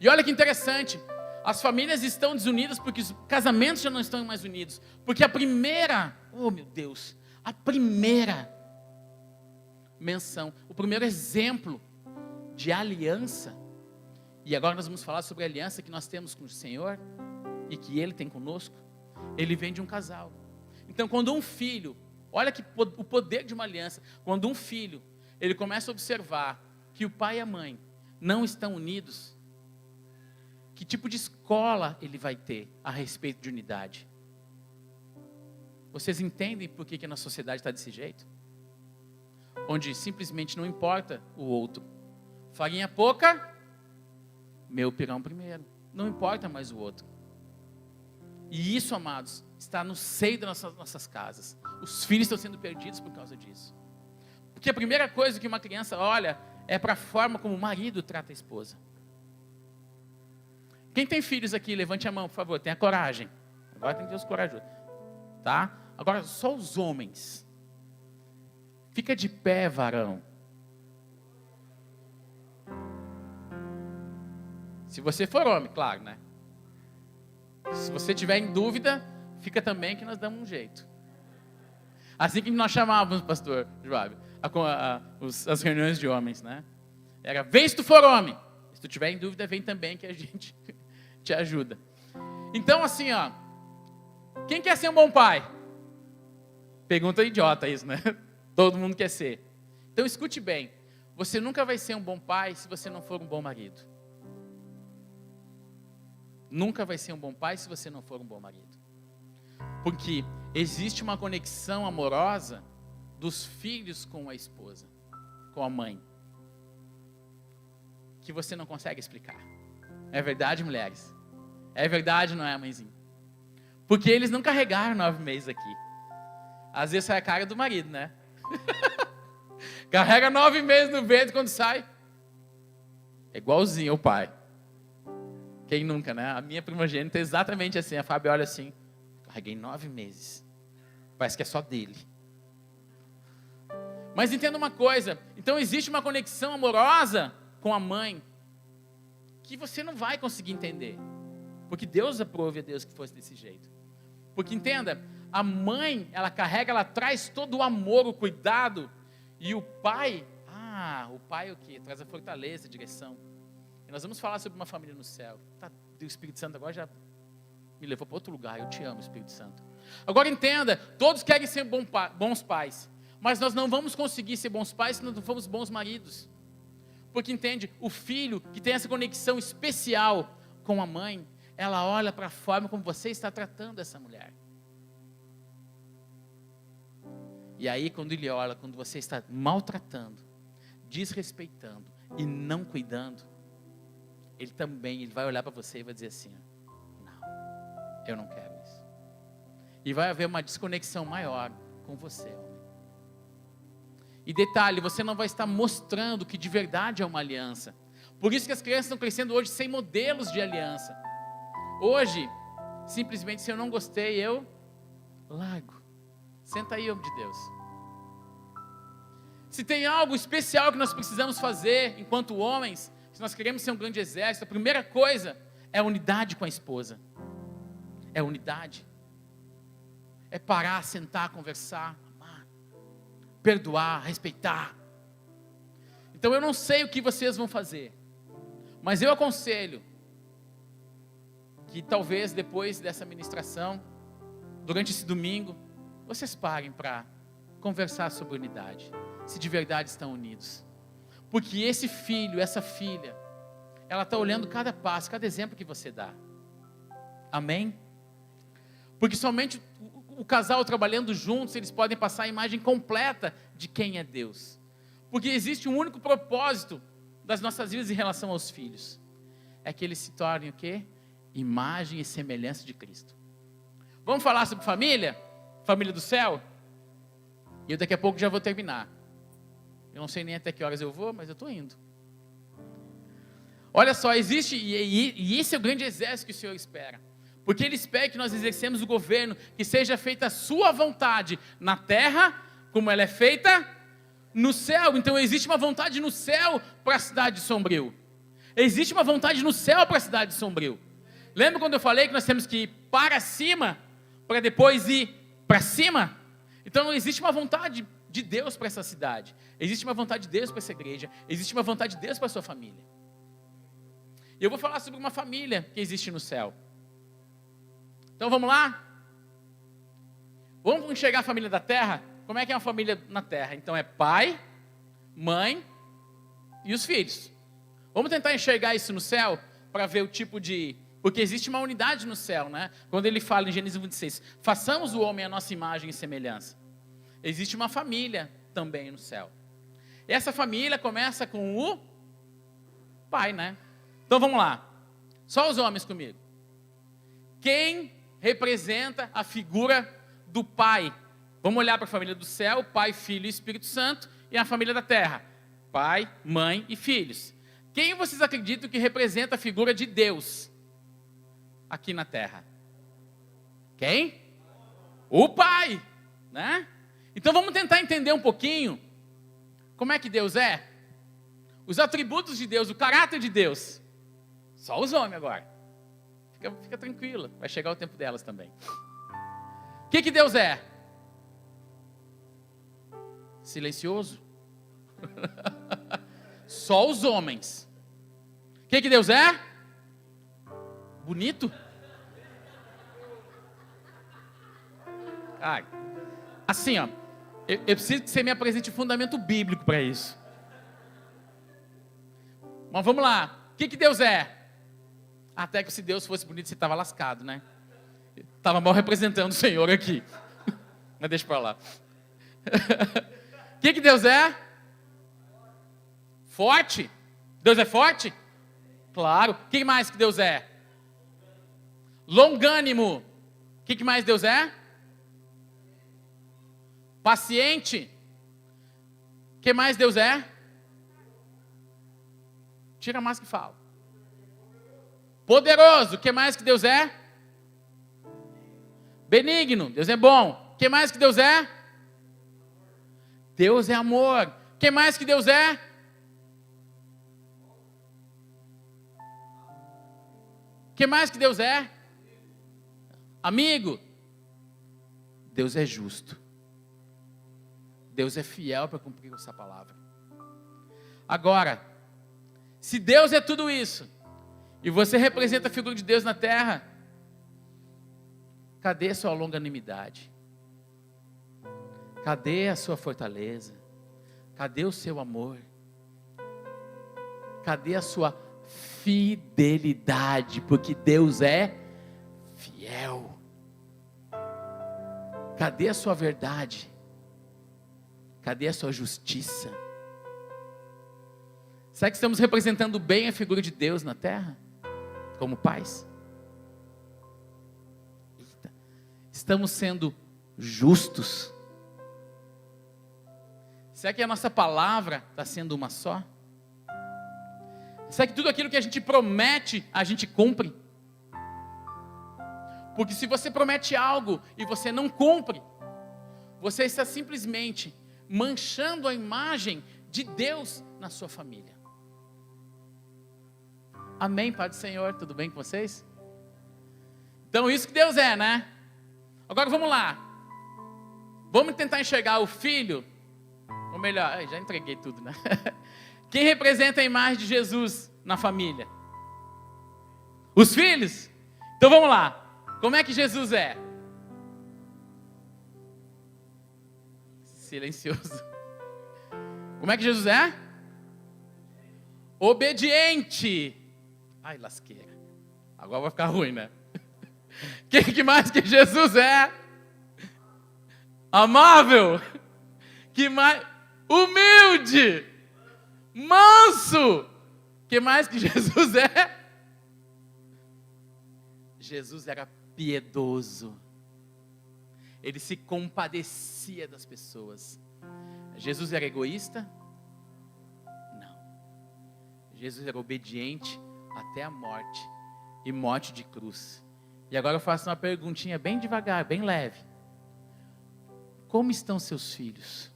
E olha que interessante. As famílias estão desunidas porque os casamentos já não estão mais unidos. Porque a primeira, oh meu Deus, a primeira menção, o primeiro exemplo de aliança, e agora nós vamos falar sobre a aliança que nós temos com o Senhor e que Ele tem conosco, ele vem de um casal. Então quando um filho, olha que o poder de uma aliança, quando um filho, ele começa a observar que o pai e a mãe não estão unidos, que tipo de escola ele vai ter a respeito de unidade? Vocês entendem por que a nossa sociedade está desse jeito? Onde simplesmente não importa o outro. Farinha pouca, meu pirão primeiro. Não importa mais o outro. E isso, amados, está no seio das nossas casas. Os filhos estão sendo perdidos por causa disso. Porque a primeira coisa que uma criança olha é para a forma como o marido trata a esposa. Quem tem filhos aqui, levante a mão, por favor, tenha coragem. Agora tem que ter os corajosos. Tá? Agora, só os homens. Fica de pé, varão. Se você for homem, claro, né? Se você tiver em dúvida, fica também que nós damos um jeito. Assim que nós chamávamos, pastor Joab, as reuniões de homens, né? Era, vem se tu for homem. Se tu tiver em dúvida, vem também que a gente te ajuda. Então, assim, ó. Quem quer ser um bom pai? Pergunta idiota isso, né? Todo mundo quer ser. Então, escute bem. Você nunca vai ser um bom pai se você não for um bom marido. Nunca vai ser um bom pai se você não for um bom marido. Porque existe uma conexão amorosa dos filhos com a esposa, com a mãe, que você não consegue explicar. É verdade, mulheres? É verdade, não é, mãezinha? Porque eles não carregaram 9 meses aqui. Às vezes sai a cara do marido, né? Carrega 9 meses no ventre, quando sai é igualzinho ao pai. Quem nunca, né? A minha primogênita é exatamente assim. A Fábio olha assim, carreguei 9 meses. Parece que é só dele. Mas entenda uma coisa. Então existe uma conexão amorosa com a mãe que você não vai conseguir entender. Porque Deus aprove a Deus que fosse desse jeito. Porque entenda, a mãe, ela carrega, ela traz todo o amor, o cuidado. E o pai, o pai o quê? Traz a fortaleza, a direção. E nós vamos falar sobre uma família no céu. O Espírito Santo agora já me levou para outro lugar. Eu te amo, Espírito Santo. Agora entenda, todos querem ser bons pais. Mas nós não vamos conseguir ser bons pais se nós não formos bons maridos. Porque entende, o filho que tem essa conexão especial com a mãe, ela olha para a forma como você está tratando essa mulher. E aí quando ele olha, quando você está maltratando, desrespeitando e não cuidando, ele vai olhar para você e vai dizer assim, não, eu não quero isso. E vai haver uma desconexão maior com você, homem. E detalhe, você não vai estar mostrando que de verdade é uma aliança. Por isso que as crianças estão crescendo hoje sem modelos de aliança. Hoje, simplesmente, se eu não gostei, eu largo. Senta aí, homem de Deus. Se tem algo especial que nós precisamos fazer enquanto homens, se nós queremos ser um grande exército, a primeira coisa é a unidade com a esposa. É unidade. É parar, sentar, conversar, amar, perdoar, respeitar. Então eu não sei o que vocês vão fazer, mas eu aconselho que talvez depois dessa ministração, durante esse domingo, vocês parem para conversar sobre unidade, se de verdade estão unidos. Porque esse filho, essa filha, ela está olhando cada passo, cada exemplo que você dá. Amém? Porque somente o casal trabalhando juntos, eles podem passar a imagem completa de quem é Deus. Porque existe um único propósito das nossas vidas em relação aos filhos. É que eles se tornem o quê? Imagem e semelhança de Cristo. Vamos falar sobre família? Família do céu? E eu daqui a pouco já vou terminar. Eu não sei nem até que horas eu vou, mas eu estou indo. Olha só, existe, e esse é o grande exército que o Senhor espera. Porque Ele espera que nós exercemos o governo, que seja feita a sua vontade na terra, como ela é feita no céu. Então existe uma vontade no céu para a cidade de Sombrio. Existe uma vontade no céu para a cidade de Sombrio. Lembra quando eu falei que nós temos que ir para cima, para depois ir para cima? Então existe uma vontade de Deus para essa cidade. Existe uma vontade de Deus para essa igreja. Existe uma vontade de Deus para a sua família. E eu vou falar sobre uma família que existe no céu. Então vamos lá? Vamos enxergar a família da terra? Como é que é uma família na terra? Então é pai, mãe e os filhos. Vamos tentar enxergar isso no céu para ver o tipo de... Porque existe uma unidade no céu, né? Quando ele fala em Gênesis 26, façamos o homem à nossa imagem e semelhança. Existe uma família também no céu. E essa família começa com o pai, né? Então vamos lá. Só os homens comigo. Quem representa a figura do pai? Vamos olhar para a família do céu, Pai, Filho e Espírito Santo, e a família da terra, pai, mãe e filhos. Quem vocês acreditam que representa a figura de Deus aqui na terra? Quem? O pai, né? Então vamos tentar entender um pouquinho como é que Deus é, os atributos de Deus, o caráter de Deus. Só os homens agora. Fica tranquilo, vai chegar o tempo delas também. O que Deus é? Silencioso. Só os homens. O que Deus é? Bonito. Ai. Assim, ó. Eu preciso que você me apresente um fundamento bíblico para isso. Mas vamos lá. O que Deus é? Até que se Deus fosse bonito, você estava lascado, né? Estava mal representando o Senhor aqui. Mas deixa para lá. O que Deus é? Forte. Deus é forte? Claro. O que mais que Deus é? Longânimo. O que mais Deus é? Paciente. O que mais Deus é? Tira mais que fala. Poderoso. O que mais que Deus é? Benigno. Deus é bom. O que mais que Deus é? Deus é amor. O que mais que Deus é? O que mais que Deus é? Amigo. Deus é justo. Deus é fiel para cumprir essa palavra. Agora, se Deus é tudo isso, e você representa a figura de Deus na terra, cadê a sua longanimidade? Cadê a sua fortaleza? Cadê o seu amor? Cadê a sua fidelidade? Porque Deus é fiel. Cadê a sua verdade? Cadê a sua justiça? Será que estamos representando bem a figura de Deus na terra? Como pais? Eita. Estamos sendo justos? Será que a nossa palavra está sendo uma só? Será que tudo aquilo que a gente promete, a gente cumpre? Porque se você promete algo e você não cumpre, você está simplesmente manchando a imagem de Deus na sua família. Amém, Pai do Senhor, tudo bem com vocês? Então isso que Deus é, né? Agora vamos lá. Vamos tentar enxergar o filho, ou melhor, já entreguei tudo, né? Quem representa a imagem de Jesus na família? Os filhos? Então vamos lá. Como é que Jesus é? Silencioso. Como é que Jesus é? Obediente. Ai, lasqueira. Agora vai ficar ruim, né? Que mais que Jesus é? Amável. Que mais? Humilde. Manso. Que mais que Jesus é? Jesus era piedoso. Ele se compadecia das pessoas. Jesus era egoísta? Jesus era obediente até a morte, e morte de cruz. E agora eu faço uma perguntinha bem devagar, bem leve. Como estão seus filhos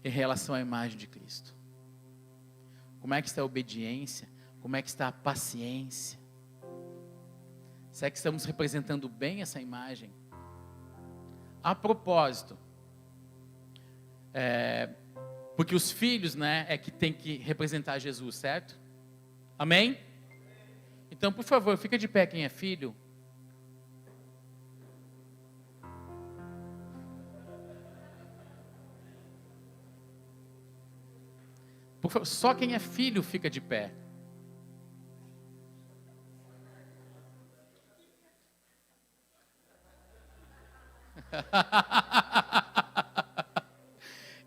em relação à imagem de Cristo? Como é que está a obediência? Como é que está a paciência? Será que estamos representando bem essa imagem? A propósito, porque os filhos, né, é que tem que representar Jesus, certo? Amém? Então, por favor, fica de pé quem é filho. Por favor, só quem é filho fica de pé.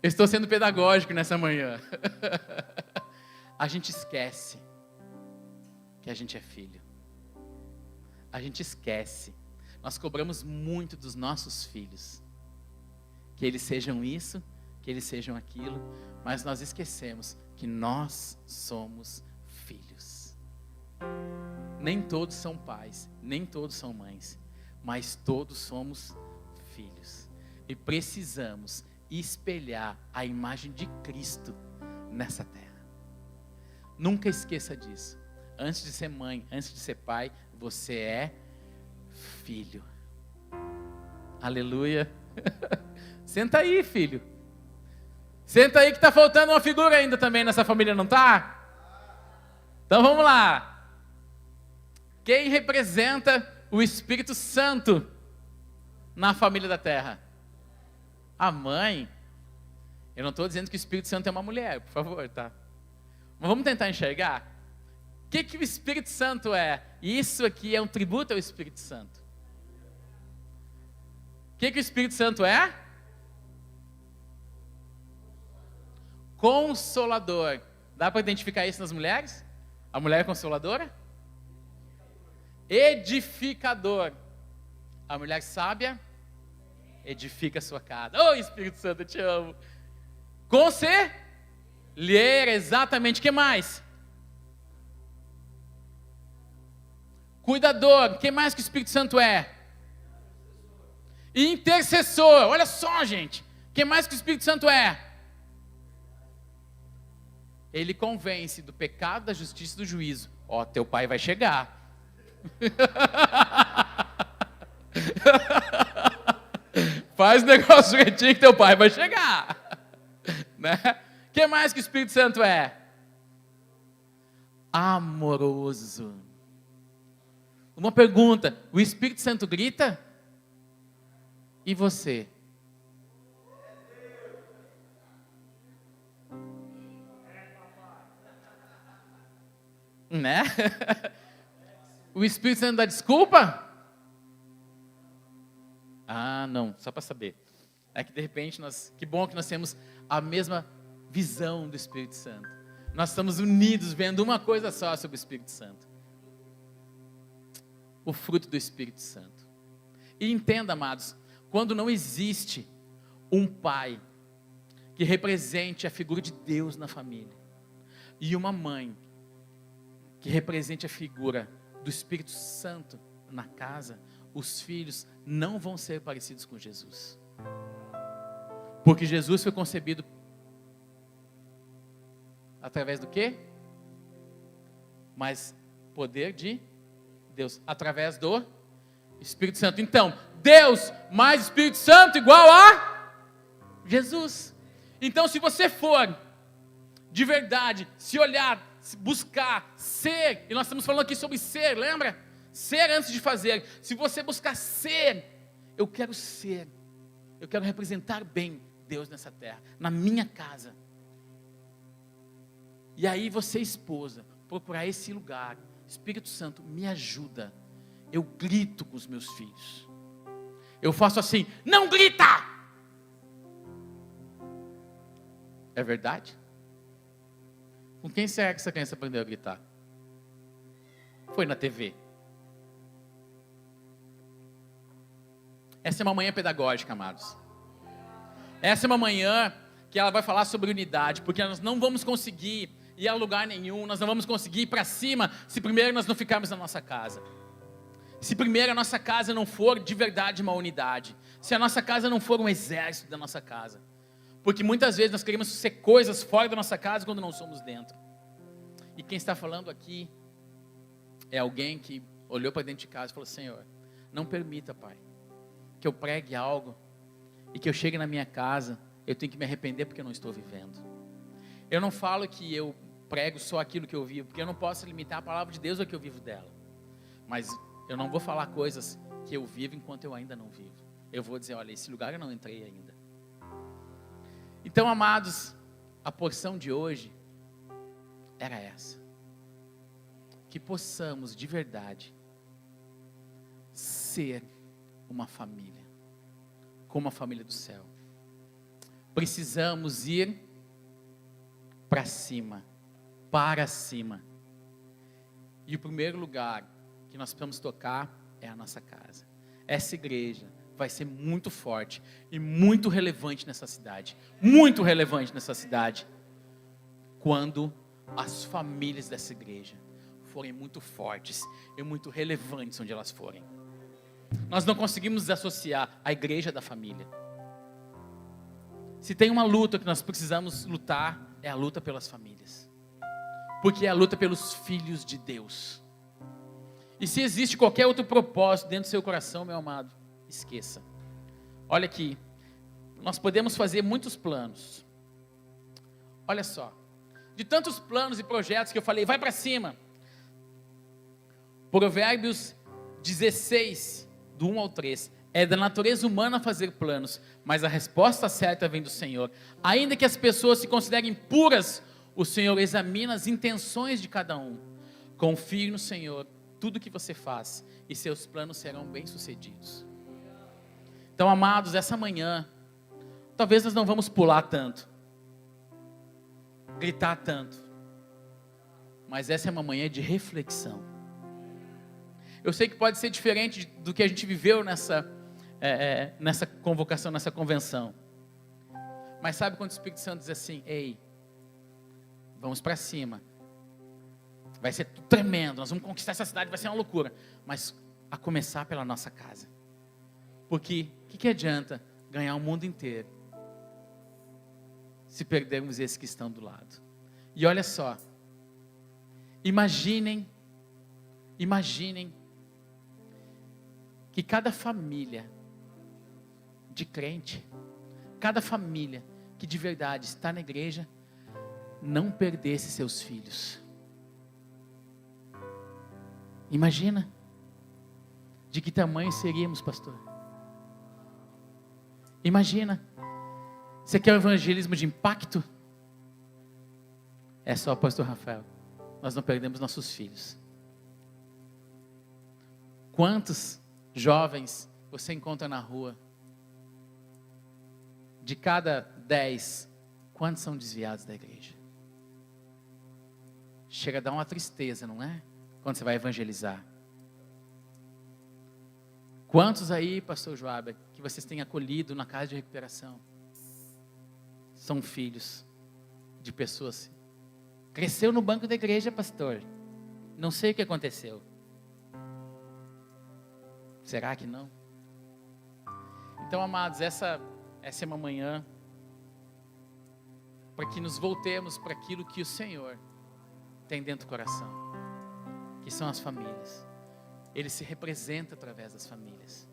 Eu estou sendo pedagógico nessa manhã. A gente esquece que a gente é filho. A gente esquece. Nós cobramos muito dos nossos filhos. Que eles sejam isso, que eles sejam aquilo. Mas nós esquecemos que nós somos filhos. Nem todos são pais, nem todos são mães. Mas todos somos filhos. E precisamos espelhar a imagem de Cristo nessa terra. Nunca esqueça disso. Antes de ser mãe, antes de ser pai, você é filho. Aleluia. Senta aí, filho. Senta aí que está faltando uma figura ainda também nessa família, não está? Então vamos lá. Quem representa o Espírito Santo na família da terra? A mãe. Eu não estou dizendo que o Espírito Santo é uma mulher, por favor, tá? Mas vamos tentar enxergar. O que o Espírito Santo é? Isso aqui é um tributo ao Espírito Santo. O que o Espírito Santo é? Consolador. Dá para identificar isso nas mulheres? A mulher é consoladora? Edificador. A mulher sábia edifica a sua casa. Oh, Espírito Santo, eu te amo. Conselheiro, exatamente. O que mais? Cuidador. O que mais que o Espírito Santo é? Intercessor. Olha só, gente. O que mais que o Espírito Santo é? Ele convence do pecado, da justiça e do juízo. Ó, teu pai vai chegar. Faz o negócio direitinho que teu pai vai chegar. Né? O que mais que o Espírito Santo é? Amoroso. Uma pergunta: o Espírito Santo grita? E você? Né? O Espírito Santo dá desculpa? Ah, não, só para saber. É que de repente que bom que nós temos a mesma visão do Espírito Santo. Nós estamos unidos vendo uma coisa só sobre o Espírito Santo. O fruto do Espírito Santo. E entenda, amados, quando não existe um pai que represente a figura de Deus na família, e uma mãe que represente a figura do Espírito Santo na casa, os filhos não vão ser parecidos com Jesus. Porque Jesus foi concebido através do quê? Mas poder de Deus, através do Espírito Santo. Então, Deus mais Espírito Santo igual a Jesus. Então, se você for de verdade, se olhar, buscar ser, e nós estamos falando aqui sobre ser, lembra? Ser antes de fazer. Se você buscar ser, eu quero representar bem Deus nessa terra, na minha casa. E aí você, esposa, procurar esse lugar. Espírito Santo, me ajuda. Eu grito com os meus filhos. Eu faço assim: não grita! É verdade? Com quem será que essa criança aprendeu a gritar? Foi na TV. Essa é uma manhã pedagógica, amados. Essa é uma manhã que ela vai falar sobre unidade, porque nós não vamos conseguir ir a lugar nenhum, nós não vamos conseguir ir para cima, se primeiro nós não ficarmos na nossa casa. Se primeiro a nossa casa não for de verdade uma unidade, se a nossa casa não for um exército da nossa casa, porque muitas vezes nós queremos ser coisas fora da nossa casa quando não somos dentro. E quem está falando aqui é alguém que olhou para dentro de casa e falou: Senhor, não permita, Pai, que eu pregue algo e que eu chegue na minha casa, eu tenho que me arrepender porque eu não estou vivendo. Eu não falo que eu prego só aquilo que eu vivo, porque eu não posso limitar a palavra de Deus ao que eu vivo dela. Mas eu não vou falar coisas que eu vivo enquanto eu ainda não vivo. Eu vou dizer: olha, esse lugar eu não entrei ainda. Então, amados, a porção de hoje era essa. Que possamos de verdade ser uma família, como a família do céu. Precisamos ir para cima, para cima. E o primeiro lugar que nós precisamos tocar é a nossa casa. Essa igreja vai ser muito forte e muito relevante nessa cidade. Muito relevante nessa cidade. Quando as famílias dessa igreja forem muito fortes e muito relevantes onde elas forem. Nós não conseguimos desassociar a igreja da família. Se tem uma luta que nós precisamos lutar, é a luta pelas famílias. Porque é a luta pelos filhos de Deus. E se existe qualquer outro propósito dentro do seu coração, meu amado, esqueça. Olha aqui, nós podemos fazer muitos planos. Olha só, de tantos planos e projetos que eu falei, vai para cima. Provérbios 16, do 1 ao 3. É da natureza humana fazer planos, mas a resposta certa vem do Senhor. Ainda que as pessoas se considerem puras, o Senhor examina as intenções de cada um. Confie no Senhor, tudo que você faz, e seus planos serão bem-sucedidos. Então, amados, essa manhã, talvez nós não vamos pular tanto, gritar tanto, mas essa é uma manhã de reflexão. Eu sei que pode ser diferente do que a gente viveu nessa convocação, nessa convenção. Mas sabe quando o Espírito Santo diz assim: ei, vamos para cima. Vai ser tudo tremendo, nós vamos conquistar essa cidade, vai ser uma loucura. Mas a começar pela nossa casa. Porque o que adianta ganhar o mundo inteiro se perdermos esses que estão do lado? E olha só, imaginem que cada família de crente, cada família que de verdade está na igreja, não perdesse seus filhos. Imagina de que tamanho seríamos, pastor. Imagina. Você quer o evangelismo de impacto? É só, pastor Rafael, nós não perdemos nossos filhos. Quantos jovens você encontra na rua? De cada 10, quantos são desviados da igreja? Chega a dar uma tristeza, não é? Quando você vai evangelizar. Quantos aí, pastor Joab, que vocês têm acolhido na casa de recuperação, são filhos de pessoas? Cresceu no banco da igreja, pastor. Não sei o que aconteceu. Será que não? Então, amados, essa é uma manhã para que nos voltemos para aquilo que o Senhor tem dentro do coração, que são as famílias. Ele se representa através das famílias.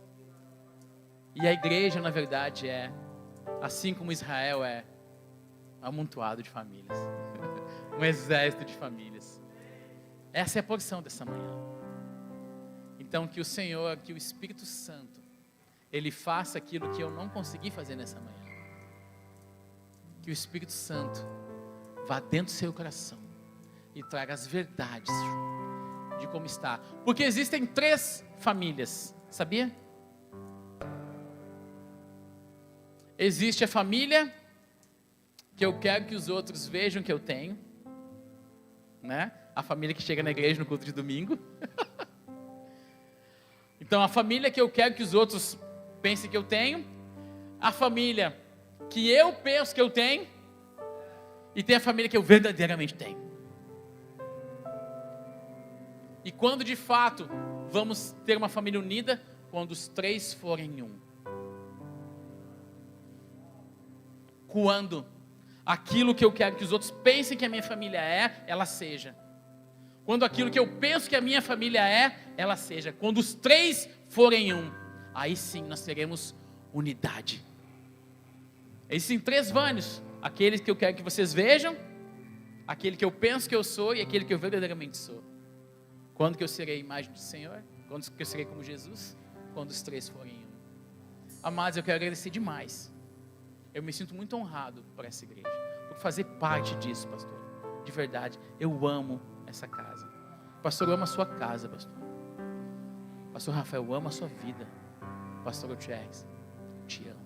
E a igreja, na verdade, assim como Israel é amontoado de famílias. Um exército de famílias. Essa é a porção dessa manhã. Então, que o Senhor, que o Espírito Santo, Ele faça aquilo que eu não consegui fazer nessa manhã. Que o Espírito Santo vá dentro do seu coração e traga as verdades de como está. Porque existem 3 famílias, sabia? Existe a família que eu quero que os outros vejam que eu tenho, né? A família que chega na igreja no culto de domingo. Então, a família que eu quero que os outros pensem que eu tenho. A família que eu penso que eu tenho, e tem a família que eu verdadeiramente tenho. E quando de fato vamos ter uma família unida? Quando os 3 forem um. Quando aquilo que eu quero que os outros pensem que a minha família é, ela seja. Quando aquilo que eu penso que a minha família é, ela seja. Quando os 3 forem um, aí sim nós teremos unidade. Existem 3 vânios: aqueles que eu quero que vocês vejam, aquele que eu penso que eu sou e aquele que eu verdadeiramente sou. Quando que eu serei a imagem do Senhor? Quando que eu serei como Jesus? Quando os 3 forem um. Amados, eu quero agradecer demais. Eu me sinto muito honrado por essa igreja, por fazer parte disso, pastor. De verdade, eu amo essa casa. Pastor, eu amo a sua casa, pastor. Pastor Rafael, eu amo a sua vida. Pastor Gutierrez, te amo.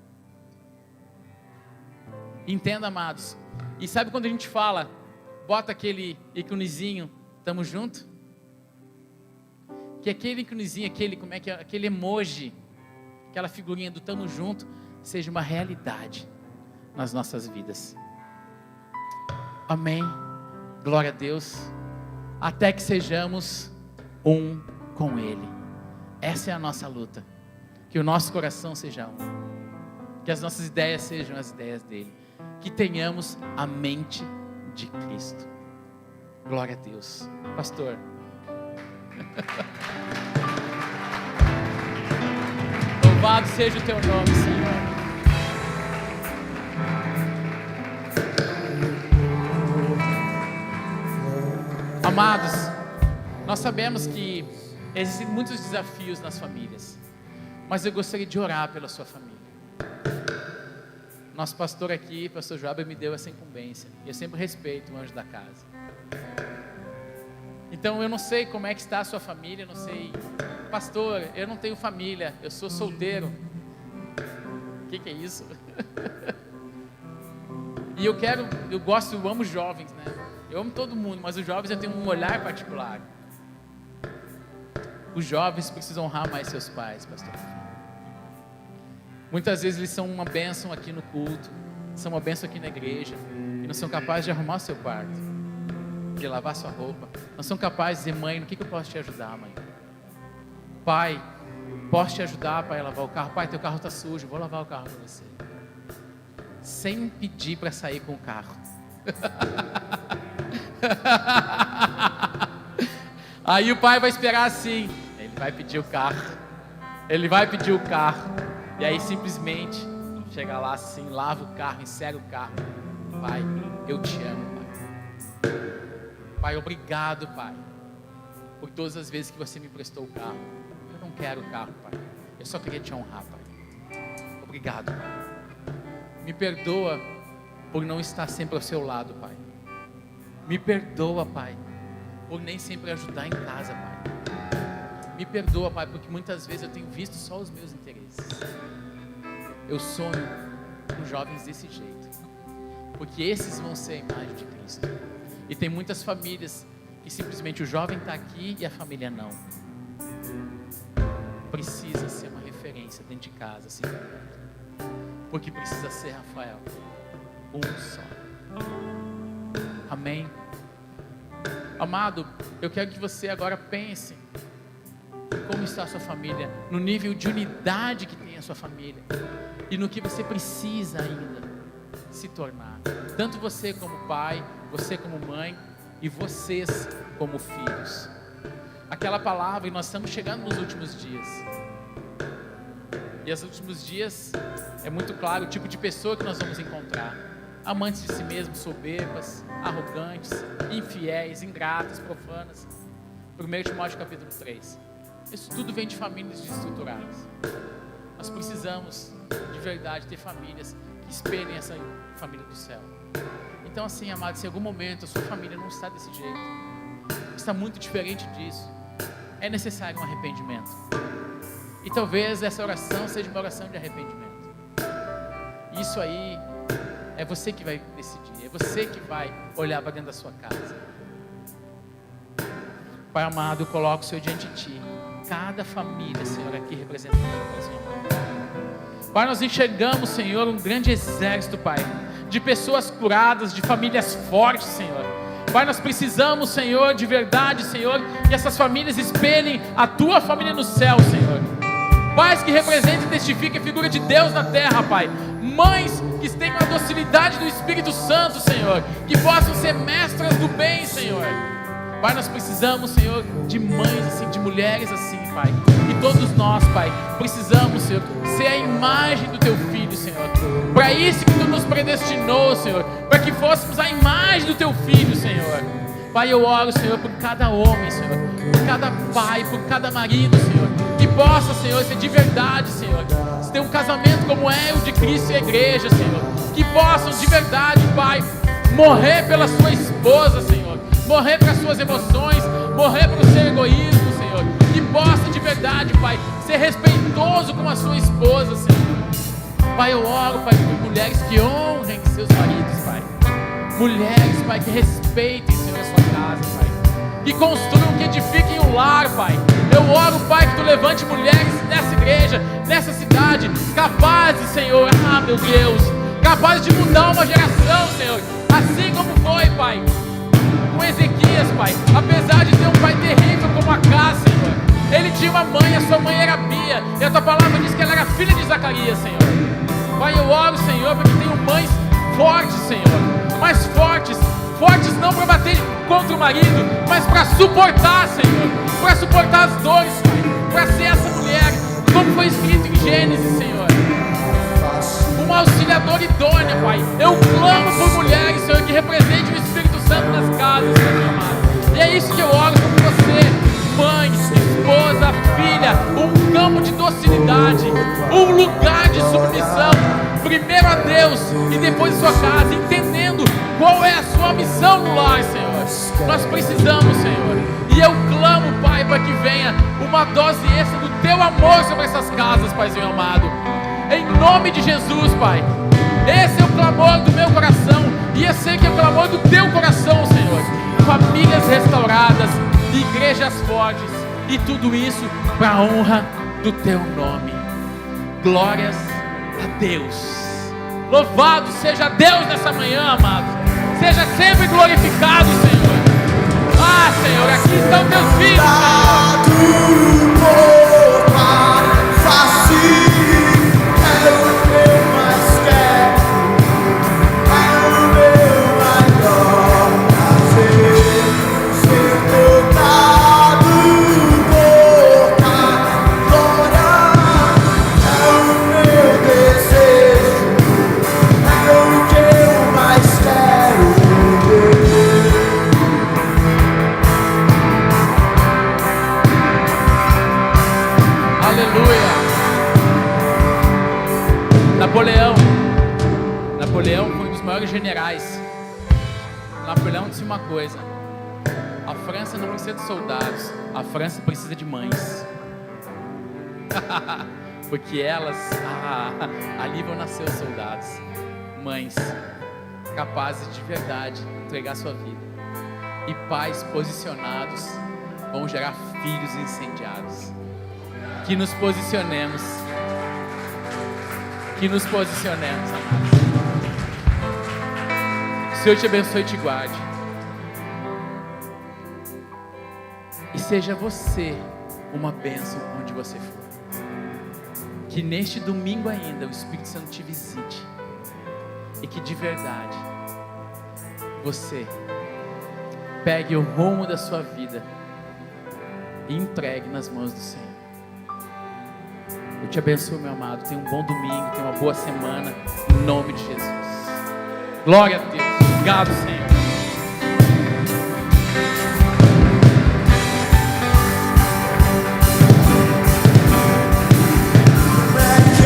Entenda, amados. E sabe quando a gente fala, bota aquele íconezinho, tamo junto? Que aquele íconezinho, aquele emoji, aquela figurinha do tamo junto, seja uma realidade nas nossas vidas. Amém. Glória a Deus. Até que sejamos um com Ele. Essa é a nossa luta. Que o nosso coração seja um. Que as nossas ideias sejam as ideias dele. Que tenhamos a mente de Cristo. Glória a Deus. Pastor. Louvado seja o teu nome, Senhor. Amados, nós sabemos que existem muitos desafios nas famílias, mas eu gostaria de orar pela sua família. Nosso pastor aqui, pastor Joab, me deu essa incumbência, e eu sempre respeito o anjo da casa. Então eu não sei como é que está a sua família, eu não sei, pastor, eu não tenho família, eu sou solteiro. O que é isso? E eu amo jovens, né? Eu amo todo mundo, mas os jovens eu tenho um olhar particular. Os jovens precisam honrar mais seus pais, pastor. Muitas vezes eles são uma bênção aqui no culto, são uma bênção aqui na igreja, e não são capazes de arrumar o seu quarto, de lavar sua roupa. Não são capazes de dizer, mãe, no que eu posso te ajudar, mãe? Pai, posso te ajudar, pai, a lavar o carro? Pai, teu carro está sujo, vou lavar o carro para você. Sem pedir para sair com o carro. Aí o pai vai esperar assim, ele vai pedir o carro, e aí simplesmente chega lá assim, lava o carro, encerra o carro. Pai, eu te amo, pai. Pai, obrigado, pai, por todas as vezes que você me emprestou o carro. Eu não quero o carro, pai, eu só queria te honrar, pai. Obrigado, pai. Me perdoa por não estar sempre ao seu lado, pai. Me perdoa, pai, por nem sempre ajudar em casa, pai. Me perdoa, pai, porque muitas vezes eu tenho visto só os meus interesses. Eu sonho com jovens desse jeito, porque esses vão ser a imagem de Cristo. E tem muitas famílias que simplesmente o jovem está aqui e a família não. Precisa ser uma referência dentro de casa, assim, porque precisa ser, Rafael, um só. Amém? Amado, eu quero que você agora pense como está a sua família, no nível de unidade que tem a sua família e no que você precisa ainda se tornar. Tanto você como pai, você como mãe e vocês como filhos. Aquela palavra, e nós estamos chegando nos últimos dias. E os últimos dias é muito claro o tipo de pessoa que nós vamos encontrar. Amantes de si mesmos, soberbas, arrogantes, infiéis, ingratas, profanas. 1 Timóteo capítulo 3. Isso tudo vem de famílias desestruturadas. Nós precisamos, de verdade, ter famílias que espelhem essa família do céu. Então assim, amados, se em algum momento a sua família não está desse jeito, está muito diferente disso, é necessário um arrependimento. E talvez essa oração seja uma oração de arrependimento. Isso aí é você que vai decidir, é você que vai olhar para dentro da sua casa. Pai amado, eu coloco o Senhor diante de Ti, cada família, Senhor, aqui representada, Senhor. Pai, nós enxergamos, Senhor, um grande exército, Pai, de pessoas curadas, de famílias fortes, Senhor. Pai, nós precisamos, Senhor, de verdade, Senhor, que essas famílias espelhem a Tua família no céu, Senhor. Pais que representem e testifiquem a figura de Deus na terra, Pai. Mães que tenham a docilidade do Espírito Santo, Senhor, que possam ser mestras do bem, Senhor. Pai, nós precisamos, Senhor, de mães assim, de mulheres assim, Pai. E todos nós, Pai, precisamos, Senhor, ser a imagem do Teu Filho, Senhor. Para isso que Tu nos predestinou, Senhor, para que fôssemos a imagem do Teu Filho, Senhor. Pai, eu oro, Senhor, por cada homem, Senhor, por cada pai, por cada marido, Senhor, que possa, Senhor, ser de verdade, Senhor, se ter um casamento como é o de Cristo e a igreja, Senhor, que possam de verdade, Pai, morrer pela sua esposa, Senhor, morrer para as suas emoções, morrer para o seu egoísmo, Senhor, que possa de verdade, Pai, ser respeitoso com a sua esposa, Senhor. Pai, eu oro, Pai, por mulheres que honrem seus maridos, Pai, mulheres, Pai, que respeitem, Senhor, a sua casa, Pai, que construam, que edifiquem um lar, Pai. Eu oro, Pai, que Tu levante mulheres nessa igreja, nessa cidade, capazes, Senhor, meu Deus, capazes de mudar uma geração, Senhor, assim como foi, Pai, com Ezequias, Pai. Apesar de ter um pai terrível como Acás, Senhor, ele tinha uma mãe, a sua mãe era Bia, e a Tua palavra diz que ela era filha de Zacarias, Senhor. Pai, eu oro, Senhor, para que tenham mães fortes, Senhor, mas fortes não para bater contra o marido, mas para suportar, Senhor, para suportar as dores, Pai, para ser essa mulher, como foi escrito em Gênesis, Senhor, uma auxiliadora idônea, Pai. Eu clamo por mulheres, Senhor, que representem o Espírito Santo nas casas, Senhor amado. E é isso que eu oro por você, mãe, esposa, filha, um campo de docilidade, um lugar de submissão, primeiro a Deus e depois a sua casa, entendendo qual é a sua missão no lar, Senhor. Nós precisamos, Senhor, e eu clamo, Pai, para que venha uma dose extra do Teu amor sobre essas casas, Paizinho amado, em nome de Jesus, Pai. Esse é o clamor do meu coração, e eu sei que é o clamor do Teu coração, Senhor. Famílias restauradas, igrejas fortes, e tudo isso para a honra do Teu nome. Glórias a Deus. Louvado seja Deus nessa manhã, amado. Seja sempre glorificado, Senhor. Ah, Senhor, aqui estão Teus filhos, Senhor. Napoleão foi um dos maiores generais. Napoleão disse uma coisa: a França não precisa de soldados, a França precisa de mães. Porque elas, ali vão nascer os soldados. Mães capazes de verdade entregar sua vida, e pais posicionados vão gerar filhos incendiados. Que nos posicionemos, amados. O Senhor te abençoe e te guarde, e seja você uma bênção onde você for. Que neste domingo ainda o Espírito Santo te visite, e que de verdade você pegue o rumo da sua vida e entregue nas mãos do Senhor. Eu te abençoo, meu amado. Tenha um bom domingo, tenha uma boa semana, em nome de Jesus. Glória a Deus. Obrigado, Senhor.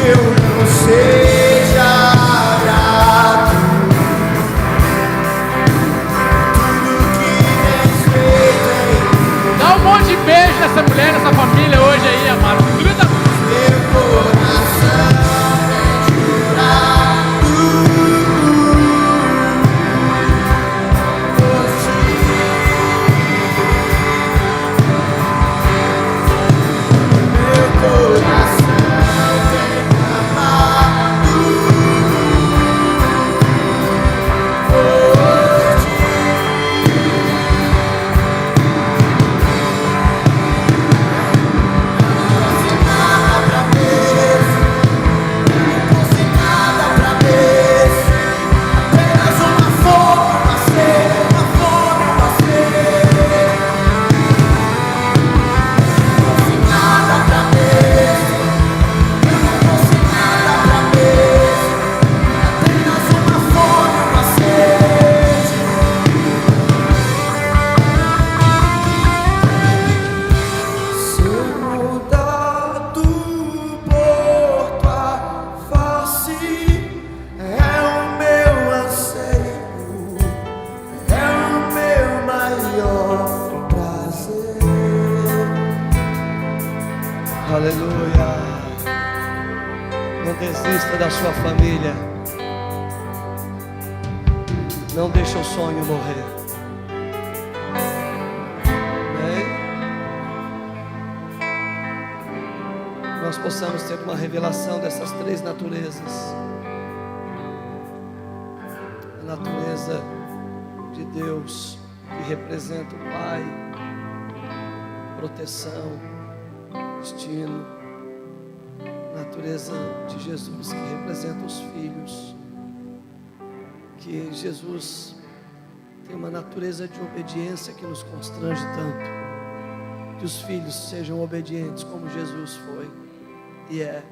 Eu não seja grato, tudo que tens feito. Dá um monte de beijo nessa mulher, nessa família hoje aí, amado. Gruda. Meu coração tem jurado por ti. Meu coração tem amado. Aleluia. Não desista da sua família. Não deixe o sonho morrer. Amém? Nós possamos ter uma revelação dessas três naturezas. A natureza de Deus, que representa o Pai, proteção, destino. Natureza de Jesus, que representa os filhos. Que Jesus tem uma natureza de obediência que nos constrange tanto. Que os filhos sejam obedientes como Jesus foi e é.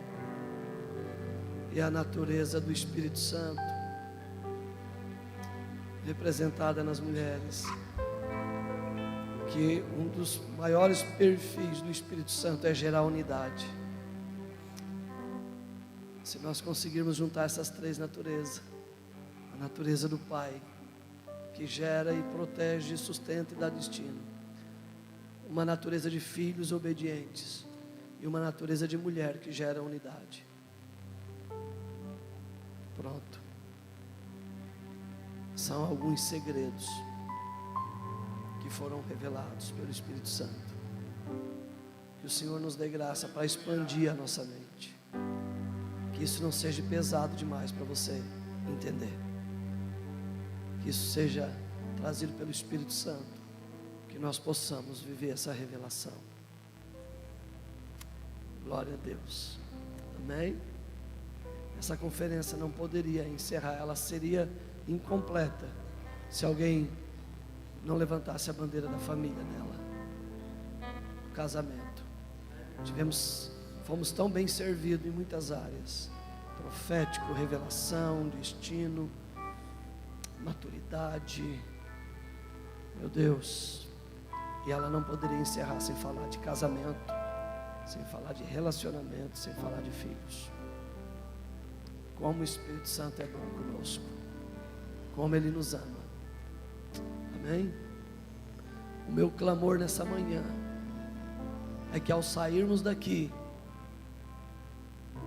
E a natureza do Espírito Santo, representada nas mulheres. Que um dos maiores perfis do Espírito Santo é gerar unidade. Se nós conseguirmos juntar essas três naturezas, a natureza do Pai, que gera e protege, sustenta e dá destino, uma natureza de filhos obedientes e uma natureza de mulher que gera unidade. Pronto. São alguns segredos que foram revelados pelo Espírito Santo. Que o Senhor nos dê graça para expandir a nossa mente. Que isso não seja pesado demais para você entender. Que isso seja trazido pelo Espírito Santo. Que nós possamos viver essa revelação. Glória a Deus. Amém? Essa conferência não poderia encerrar, ela seria incompleta se alguém não levantasse a bandeira da família nela. O casamento. Fomos tão bem servidos em muitas áreas. Profético, revelação, destino, maturidade. Meu Deus. E ela não poderia encerrar sem falar de casamento, sem falar de relacionamento, sem falar de filhos. Como o Espírito Santo é bom conosco. Como Ele nos ama. Amém? O meu clamor nessa manhã é que ao sairmos daqui,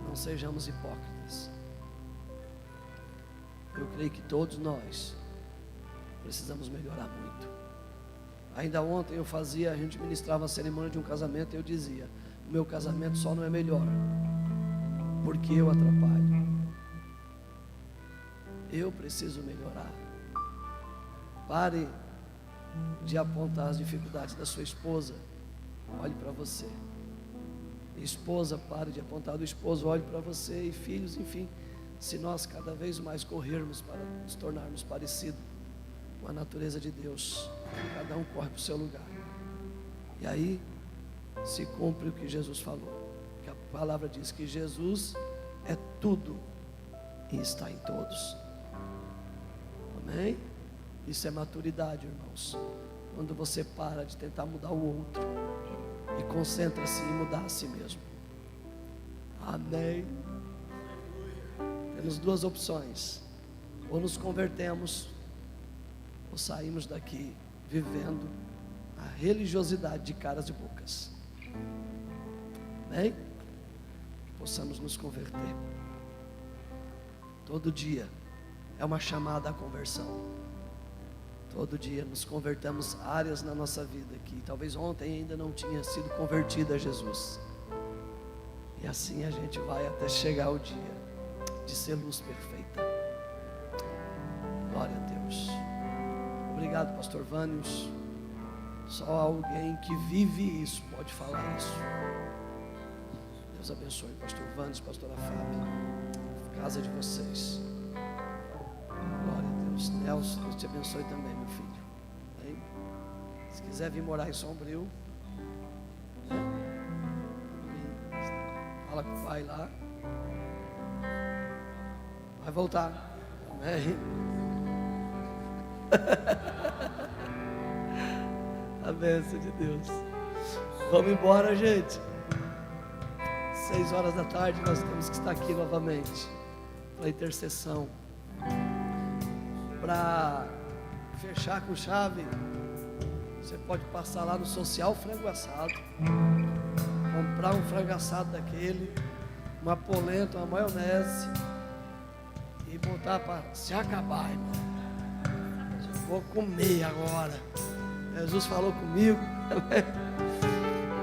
não sejamos hipócritas. Eu creio que todos nós precisamos melhorar muito. Ainda ontem a gente ministrava a cerimônia de um casamento e eu dizia: o meu casamento só não é melhor porque eu atrapalho. Eu preciso melhorar. Pare de apontar as dificuldades da sua esposa. Olhe para você. Esposa, pare de apontar do esposo. Olhe para você. E filhos, enfim. Se nós cada vez mais corrermos para nos tornarmos parecidos com a natureza de Deus, cada um corre para o seu lugar. E aí se cumpre o que Jesus falou. Que a palavra diz que Jesus é tudo e está em todos. Amém? Isso é maturidade, irmãos. Quando você para de tentar mudar o outro e concentra-se em mudar a si mesmo. Amém? Temos duas opções: ou nos convertemos, ou saímos daqui vivendo a religiosidade de caras e bocas. Amém? Possamos nos converter. Todo dia é uma chamada à conversão. Todo dia nos convertamos áreas na nossa vida que talvez ontem ainda não tinha sido convertida a Jesus. E assim a gente vai até chegar ao dia de ser luz perfeita. Glória a Deus. Obrigado, pastor Vânios. Só alguém que vive isso pode falar isso. Deus abençoe pastor Vânios, pastora Fábio, casa de vocês. Glória a Deus. Nelson, Deus te abençoe também, meu filho. Amém? Se quiser vir morar em Sombrio, fala com o pai lá. Vai voltar. Amém? A bênção de Deus. Vamos embora, gente. 6 horas da tarde nós temos que estar aqui novamente para intercessão. Para fechar com chave, você pode passar lá no Social Frango Assado. comprar um frango assado daquele, uma polenta, uma maionese e botar para se acabar, irmão. Eu vou comer agora. Jesus falou comigo.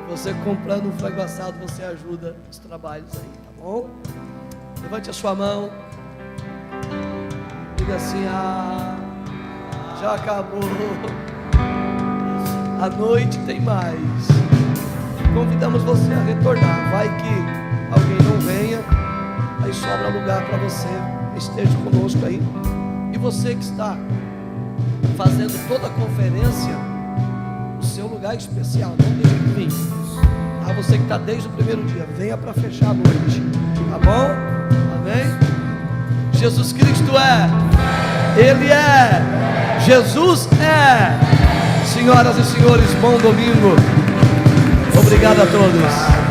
Você comprando um frango assado, você ajuda os trabalhos aí, tá bom? Levante a sua mão. Diga assim: já acabou. A noite tem mais. Convidamos você a retornar. Vai que alguém não venha, aí sobra lugar para você. Esteja conosco aí. E você que está fazendo toda a conferência, o seu lugar é especial, não deixe de vir. A você que está desde o primeiro dia, venha para fechar a noite, tá bom? Amém? Jesus Cristo Ele é, Jesus é. Senhoras e senhores, bom domingo. Obrigado a todos.